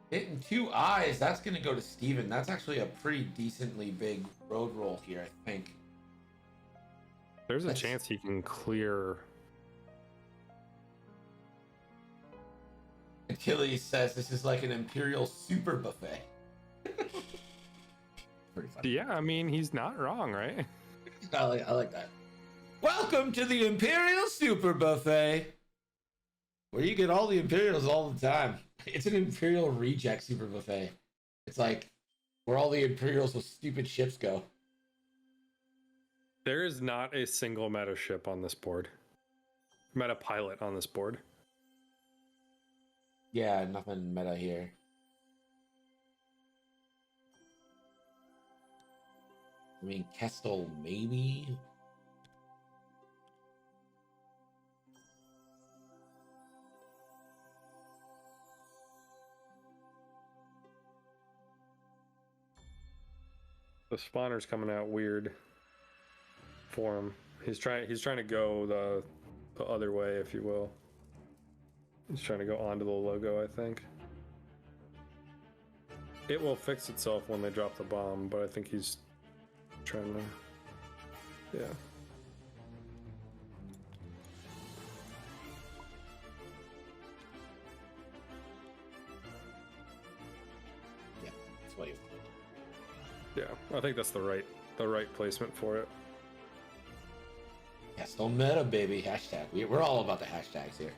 Hitting 2 eyes. That's going to go to Steven. That's actually a pretty decently big road roll here, I think. There's a chance he can clear... Achilles says this is like an Imperial super buffet. Pretty funny. Yeah, I mean, he's not wrong, right? I like that. Welcome to the Imperial Super Buffet, where you get all the Imperials all the time. It's an Imperial reject Super Buffet. It's like where all the Imperials with stupid ships go. There is not a single meta ship on this board. Meta pilot on this board. Yeah, nothing meta here. I mean, Kestel, maybe? The spawner's coming out weird for him. He's trying to go the other way, if you will. He's trying to go onto the logo, I think. It will fix itself when they drop the bomb, but I think he's trying to... Yeah. Yeah, that's what you want. Yeah, I think that's the right placement for it. Kestel meta, baby. Hashtag. We're all about the hashtags here.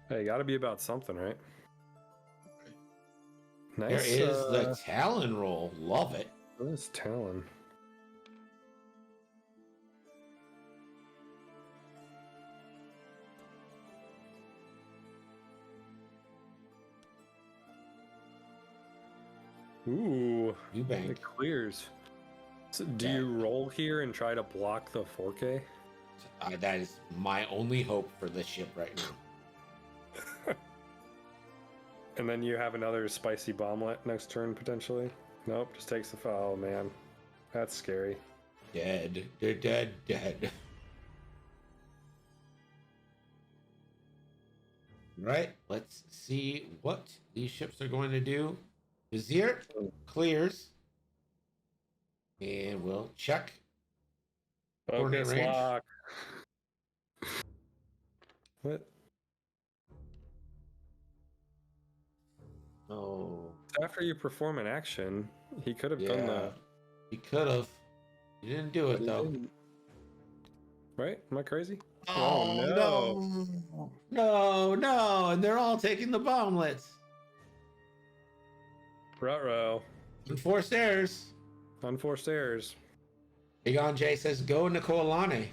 Hey, gotta be about something, right? Nice. There is the Talon roll. Love it. What is Talon? Ooh, You bank. it clears. So do you roll here and try to block the 4K? That is my only hope for this ship right now. And then you have another spicy bomblet next turn, potentially? Nope, just takes the foul, man. That's scary. Dead. They're dead. Dead. Right, let's see what these ships are going to do. Vizier clears. And we'll check. Coordinate Focus range. lock. What? Oh. After you perform an action, he could have done Yeah. the... He could have. He didn't do it, though. Right? Am I crazy? Oh, no. No. And they're all taking the bomblets. Ruh-roh. Unforced errors. Unforced errors. Egon J says, go Nakoalani.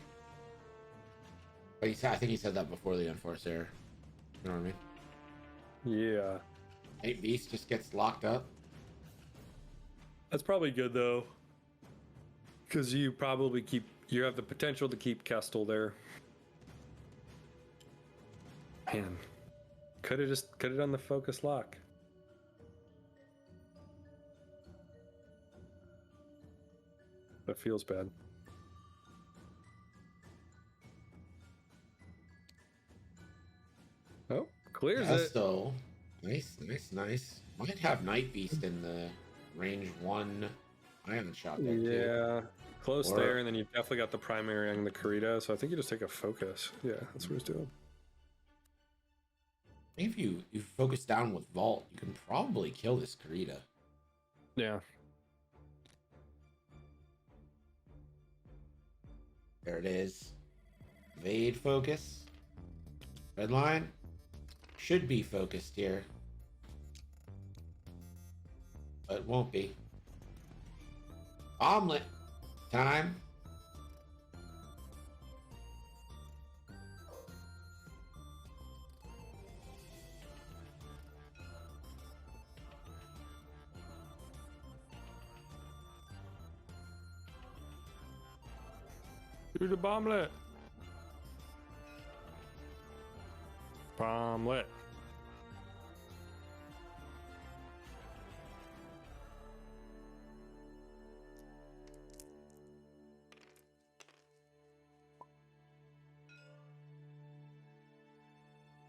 But I think he said that before the unforced error. You know what I mean? Yeah. 8 Beast just gets locked up. That's probably good, though. Because you probably you have the potential to keep Kestel there. Man. Could have done the focus lock. That feels bad. Oh, clears it. So nice. Might have Night Beast in the range 1 ion shot there, too. Yeah, close Or- there, and then you've definitely got the primary on the Karita, so I think you just take a focus. Yeah, that's what he's doing. If you focus down with Vault, you can probably kill this Karita. Yeah. There it is. Evade focus. Red line. Should be focused here. But won't be. Omelet time. Do the bomblet. Bomblet.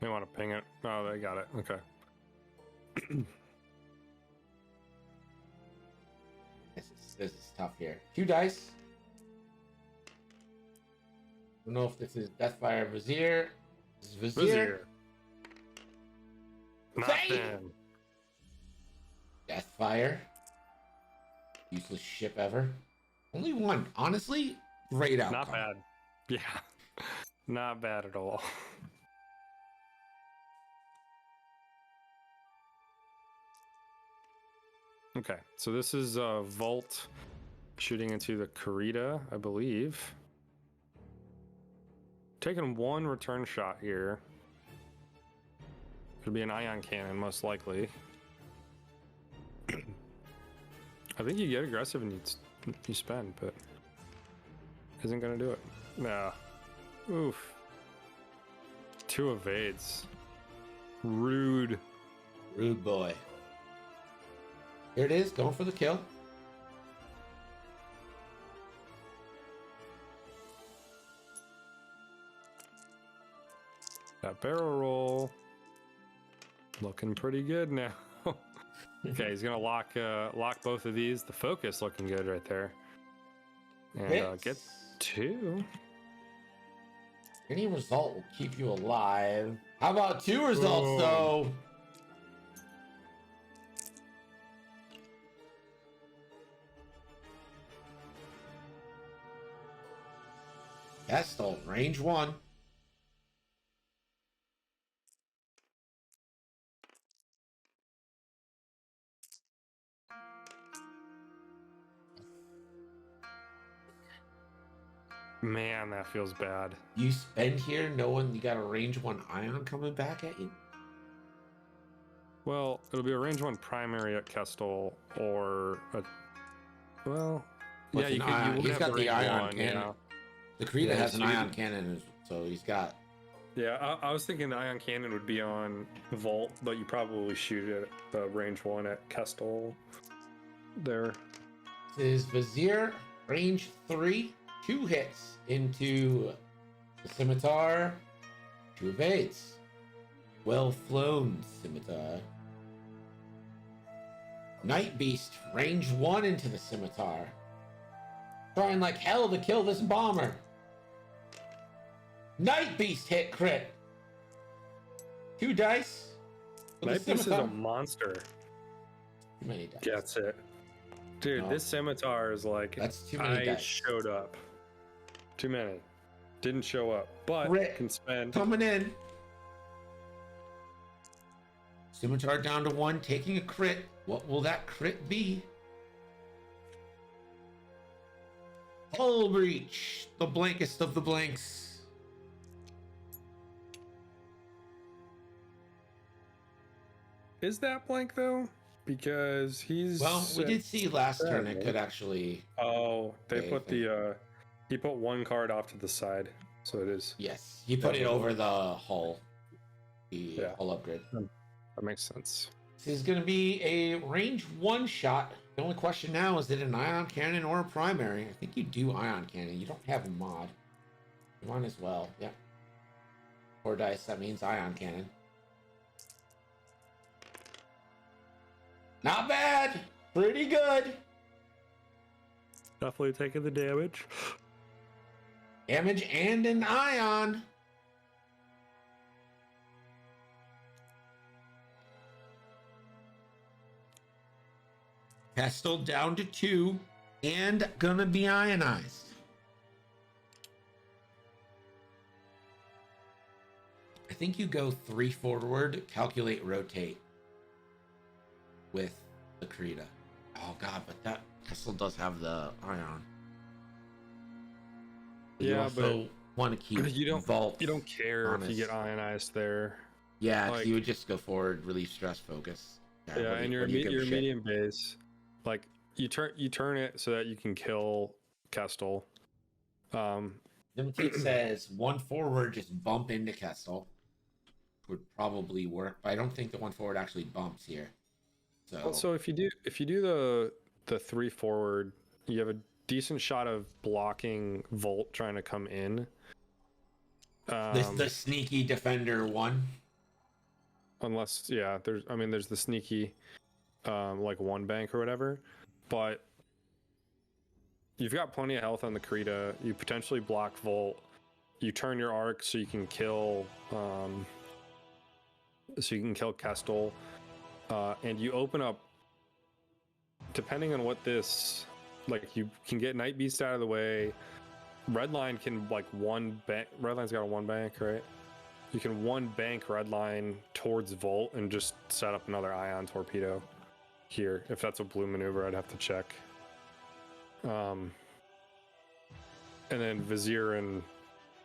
They want to ping it. Oh, they got it. Okay. This is tough here. 2 dice. I don't know if this is Deathfire Vizier. This is Vizier. Nothing. Deathfire. Useless ship ever. Only 1. Honestly, great outcome. Not bad. Yeah. Not bad at all. Okay, so this is Volt shooting into the Karita, I believe. Taking 1 return shot here. Could be an ion cannon, most likely. I think you get aggressive and you spend, but isn't gonna do it. Nah. Oof. 2 evades. Rude. Rude boy. Here it is, going for the kill. That barrel roll. Looking pretty good now. Okay, he's gonna lock both of these. The focus looking good right there. And get 2. Any result will keep you alive. How about 2 results, though? Kestel, range 1. Man, that feels bad. You spend here knowing you got a range 1 ion coming back at you? Well, it'll be a range 1 primary at Kestel or a... Well, With you an could. ion, You would he's have got the range ion one, cannon. yeah. The Krita Yeah, has an so you ion could- cannon, so he's got. Yeah, I was thinking the ion cannon would be on Volt, but you probably shoot it at the range one at Kestel. There. This is Vizier, range 3, 2 hits into the scimitar, 2 evades. Well flown, scimitar. Night Beast, range 1 into the scimitar. Trying like hell to kill this bomber. Night Beast hit crit. 2 dice. with the Night Beast is a scimitar. monster. Too many dice. Gets it. Dude, No. this scimitar is like, That's too many I dice. showed up. Too many. Didn't show up, but Crit. can spend. Coming in. Scimitar down to 1, taking a crit. What will that crit be? Hull breach, the blankest of the blanks. Is that blank though? Because he's. Well, we did see last turn it seven. could actually. Oh, they Okay, put the. He put one card off to the side, so it is. Yes, he put it Definitely. over the hull. The Yeah. hull upgrade. That makes sense. This is going to be a range 1 shot. The only question now is it an ion cannon or a primary? I think you do ion cannon. You don't have a mod. You might as well. Yeah. 4 dice. That means ion cannon. Not bad. Pretty good. Definitely taking the damage. Damage and an ion. Pestle down to 2 and gonna be ionized. I think you go 3 forward, calculate, rotate with the Krita. Oh god, but that Pestle does have the ion. You Yeah, also want to keep You don't. Vault. You don't care if you honest. get ionized there. Yeah, like- you would just go forward, relieve stress, focus. Yeah, what do and you- your what do you give a your shit? medium base, like you turn it so that you can kill Kestel. Limited says 1 forward, just bump into Kestel. Would probably work, but I don't think the 1 forward actually bumps here. So, Also, if you do the 3 forward, you have a decent shot of blocking Volt trying to come in. the sneaky defender 1. Unless, yeah, there's the sneaky, like 1 bank or whatever, but you've got plenty of health on the Krita. You potentially block Volt. You turn your arc so you can kill, Kestel, and you open up. Depending on what this, like, you can get Night Beast out of the way. Redline can like 1 bank. Redline's got a 1 bank, right? You can 1 bank Redline towards Volt and just set up another ion torpedo here. If that's a blue maneuver, I'd have to check. And then Vizier and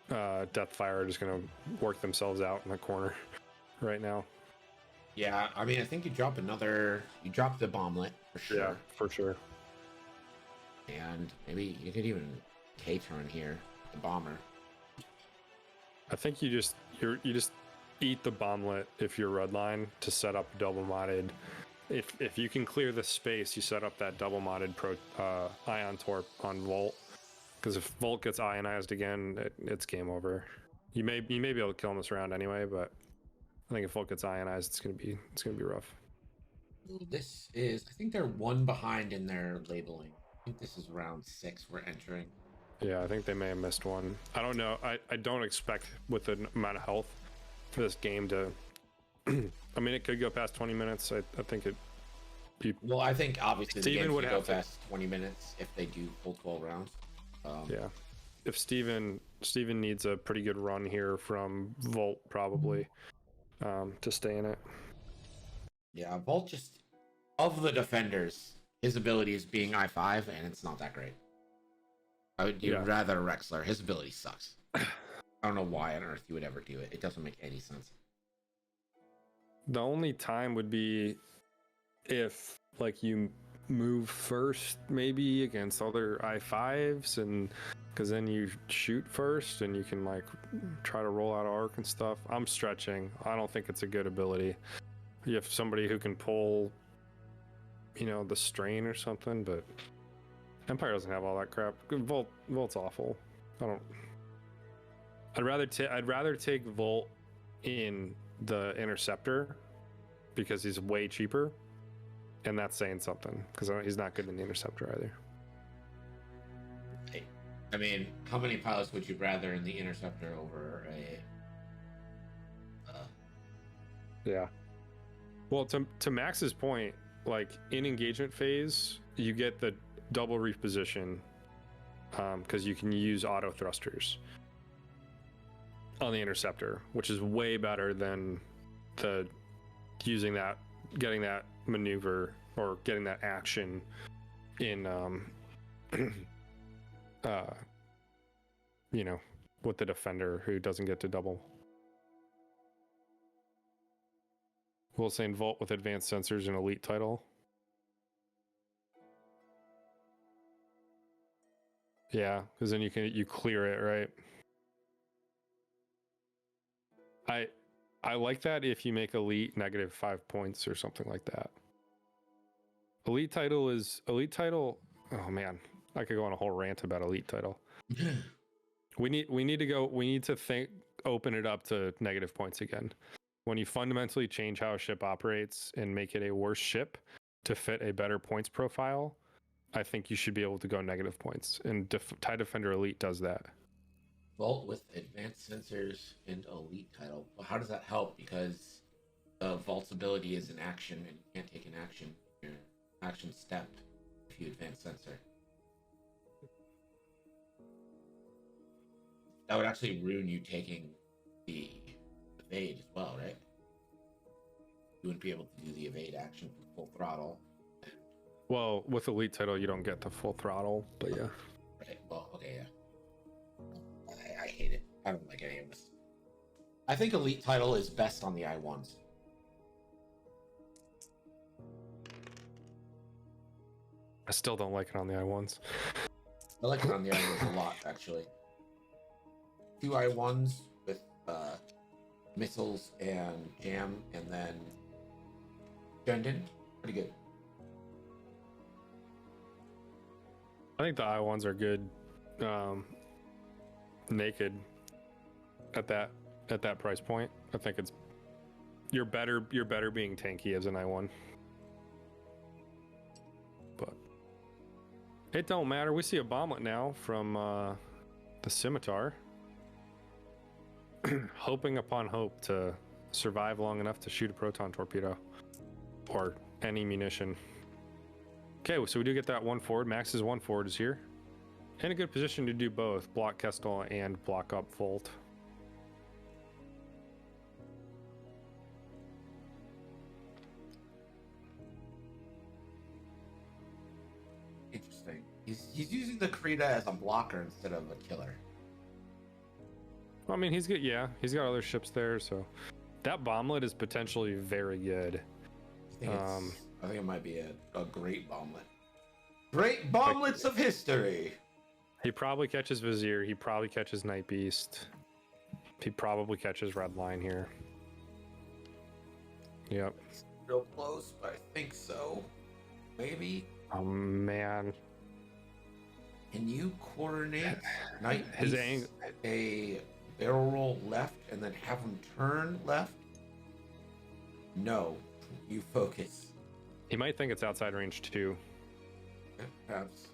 Deathfire are just gonna work themselves out in the corner right now. Yeah, I mean, I think you drop the bomblet for sure. Yeah, for sure. And maybe you could even K-turn here, the bomber. I think you just eat the bomblet if you're Redline to set up double modded. If you can clear the space, you set up that double modded ion torp on Volt. Because if Volt gets ionized again, it's game over. You may be able to kill him this round anyway, but I think if Volt gets ionized, it's gonna be rough. This is, I think they're 1 behind in their labeling. I think this is round 6 we're entering. Yeah, I think they may have missed one. I don't know. I don't expect with the amount of health for this game to. I mean, it could go past 20 minutes. I think it. Well, I think obviously the Steven game would would go have to- past 20 minutes if they do full 12 rounds. Yeah, if Steven needs a pretty good run here from Volt probably to stay in it. Yeah, Volt just, of the defenders, his ability is being I5, and it's not that great. I would rather Rexler. His ability sucks. I don't know why on earth you would ever do it. It doesn't make any sense. The only time would be if like you move first maybe against other I5s, and because then you shoot first and you can like try to roll out arc and stuff. I'm stretching. I don't think it's a good ability. You have somebody who can pull, you know, the strain or something, but Empire doesn't have all that crap. Volt's awful. I'd rather take Volt in the Interceptor because he's way cheaper, and that's saying something because he's not good in the Interceptor either. I mean, how many pilots would you rather in the Interceptor over a? Yeah. Well, to Max's point, like in engagement phase, you get the double reposition because you can use auto thrusters on the Interceptor, which is way better than getting that maneuver or getting that action in you know, with the defender who doesn't get to double. We'll say Volt with advanced sensors and elite title. Yeah, because then you clear it, right? I like that if you make elite -5 points or something like that. Elite title. Oh man, I could go on a whole rant about elite title. we need to open it up to negative points again. When you fundamentally change how a ship operates and make it a worse ship to fit a better points profile, I think you should be able to go negative points, and TIE Defender Elite does that. Volt with advanced sensors and elite title. Well, how does that help? Because Volt's ability is an action, and you can't take an action step if you advance sensor. That would actually ruin you taking the evade as well, right? You wouldn't be able to do the evade action for full throttle. Well, with elite title, you don't get the full throttle, but yeah. Right. Well, okay, yeah. I hate it. I don't like any of this. I think elite title is best on the I1s. I still don't like it on the I1s. I like it on the I1s a lot, actually. 2 I1s with missiles and jam, and then Jundin. Pretty good. I think the I1s are good naked at that price point. I think it's you're better being tanky as an I1. But it don't matter. We see a bomblet now from the Scimitar. Hoping upon hope to survive long enough to shoot a proton torpedo or any munition. Okay, so we do get that one forward. Max's one forward is here. In a good position to do both, block Kestel and block up Volt. Interesting. He's using the Krita as a blocker instead of a killer. Well, I mean, he's good. Yeah, he's got other ships there, so that bomblet is potentially very good. I think it might be a great bomblet. Great bomblets of history. He probably catches Vizier. He probably catches Night Beast. He probably catches Red Line here. Yep. It's real close, but I think so. Maybe. Oh man. Can you coordinate Night His Beast a barrel roll left and then have him turn left? No. You focus. He might think it's outside range too. Perhaps.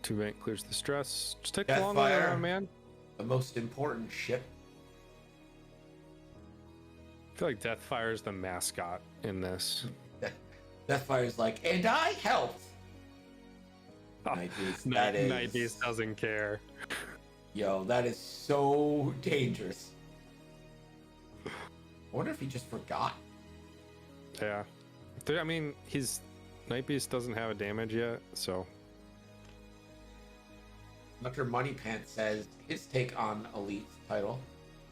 2 bank clears the stress. Just take the long way Deathfire. around, man. The most important ship. I feel like Deathfire is the mascot in this. Deathfire's like, and I helped. Night Beast, that is... Night Beast doesn't care. Yo, that is so dangerous. I wonder if he just forgot. Yeah. I mean, Night Beast doesn't have a damage yet, so. Dr. Moneypants says his take on Elite's title.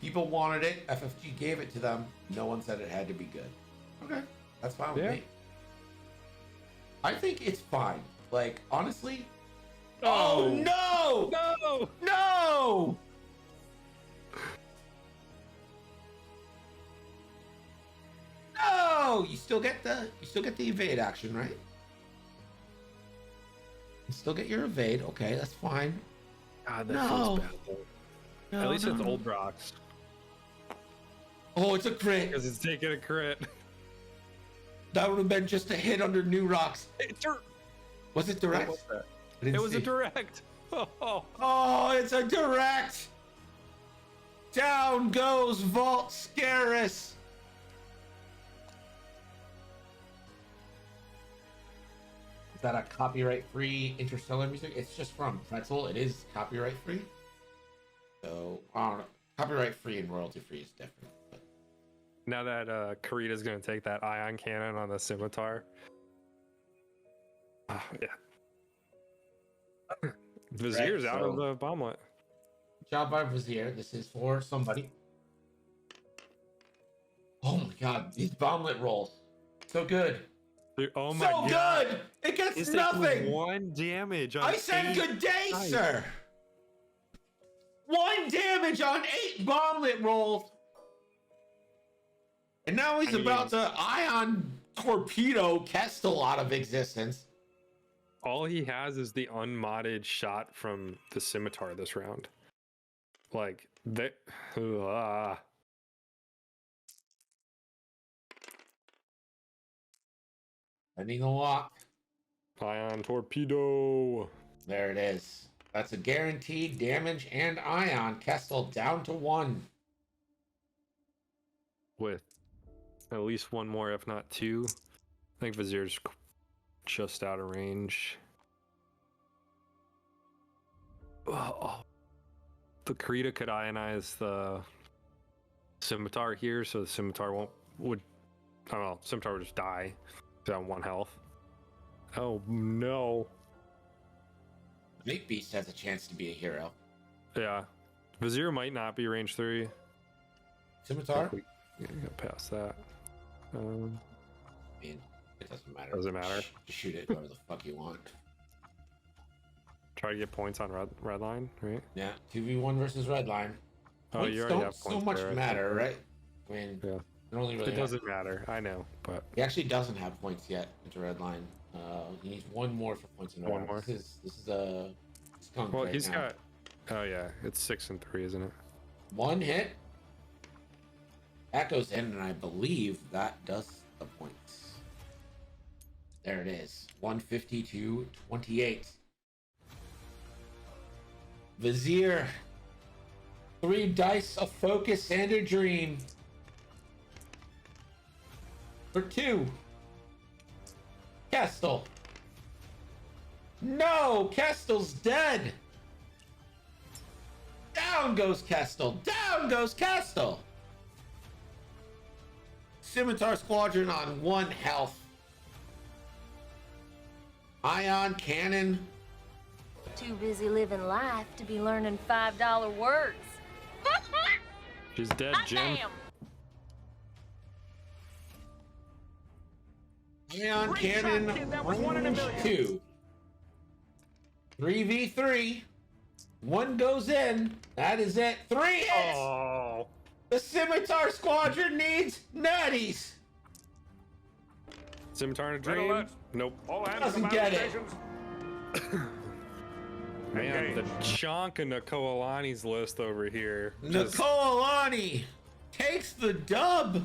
People wanted it. FFG gave it to them. No one said it had to be good. Okay, that's fine with me. I think it's fine. Like, honestly. Oh, Oh no! no! No! No! You still get the evade action, right? You still get your evade. Okay, that's fine. God, that No. feels bad. No, At least no, it's no. old rocks Oh, it's a crit. because it's taking a crit. That would have been just a hit under new rocks. Was it direct? What was that? I didn't It was a see. direct. Oh, Oh, it's a direct. Down goes Vault Scarus. Is that a copyright-free interstellar music? It's just from Pretzel. It is copyright-free. So, I don't know. Copyright-free and royalty-free is different. But now that Karita's gonna take that ion cannon on the scimitar. Oh, yeah. Vizier's out of the bomblet. good job by Vizier. This is for somebody. Oh my god, these bomblet rolls. So good. Dude, oh my So god. good! It gets It's nothing! taking 1 damage on I said 8 good day, dice. sir! 1 damage on 8 bomblet rolls! And now he's about to ion torpedo Kestel out of existence. All he has is the unmodded shot from the scimitar this round. Like, that. Ending the lock. Ion torpedo. There it is. That's a guaranteed damage and ion. Kestel down to 1. With at least 1 more, if not 2. I think Vizier's just out of range. Oh. The Karita could ionize the scimitar here, so the scimitar would I don't know, scimitar would just die. It's on 1 health. Oh no. Big Beast has a chance to be a hero. Yeah. Vizier might not be range 3. Scimitar? We got past that. I mean, it doesn't matter. Doesn't matter. Just shoot it whatever the fuck you want. Try to get points on red line, right? Yeah, 2v1 versus Redline. Oh, Points you already don't have so points much there, I think. matter, right? I mean, Yeah. it only really It doesn't matter. I know, but He actually doesn't have points yet into Redline. He needs 1 more for points in Redline. One more. This is a skunk well, right he's now. got. Oh yeah, it's 6 and 3, isn't it? 1 hit. That goes in, and I believe that does the points. There it is. 150 to 28. Vizier. 3 dice, a focus, and a dream. For 2. Kestel. No! Kestel's dead! Down goes Kestel! Down goes Kestel! Scimitar Squadron on 1 health. Ion Cannon. Too busy living life to be learning $5 words. She's dead, Jim. Ion Cannon range 2. 3v3. 1 goes in. That is it. 3 hits! Oh. The Scimitar Squadron needs natties. Scimitar and a Red dream. alert. Nope. All hands Doesn't to get battle it. stations. Man, the Engage. chunk of Nakoalani's list over here. Just- Nakoalani takes the dub.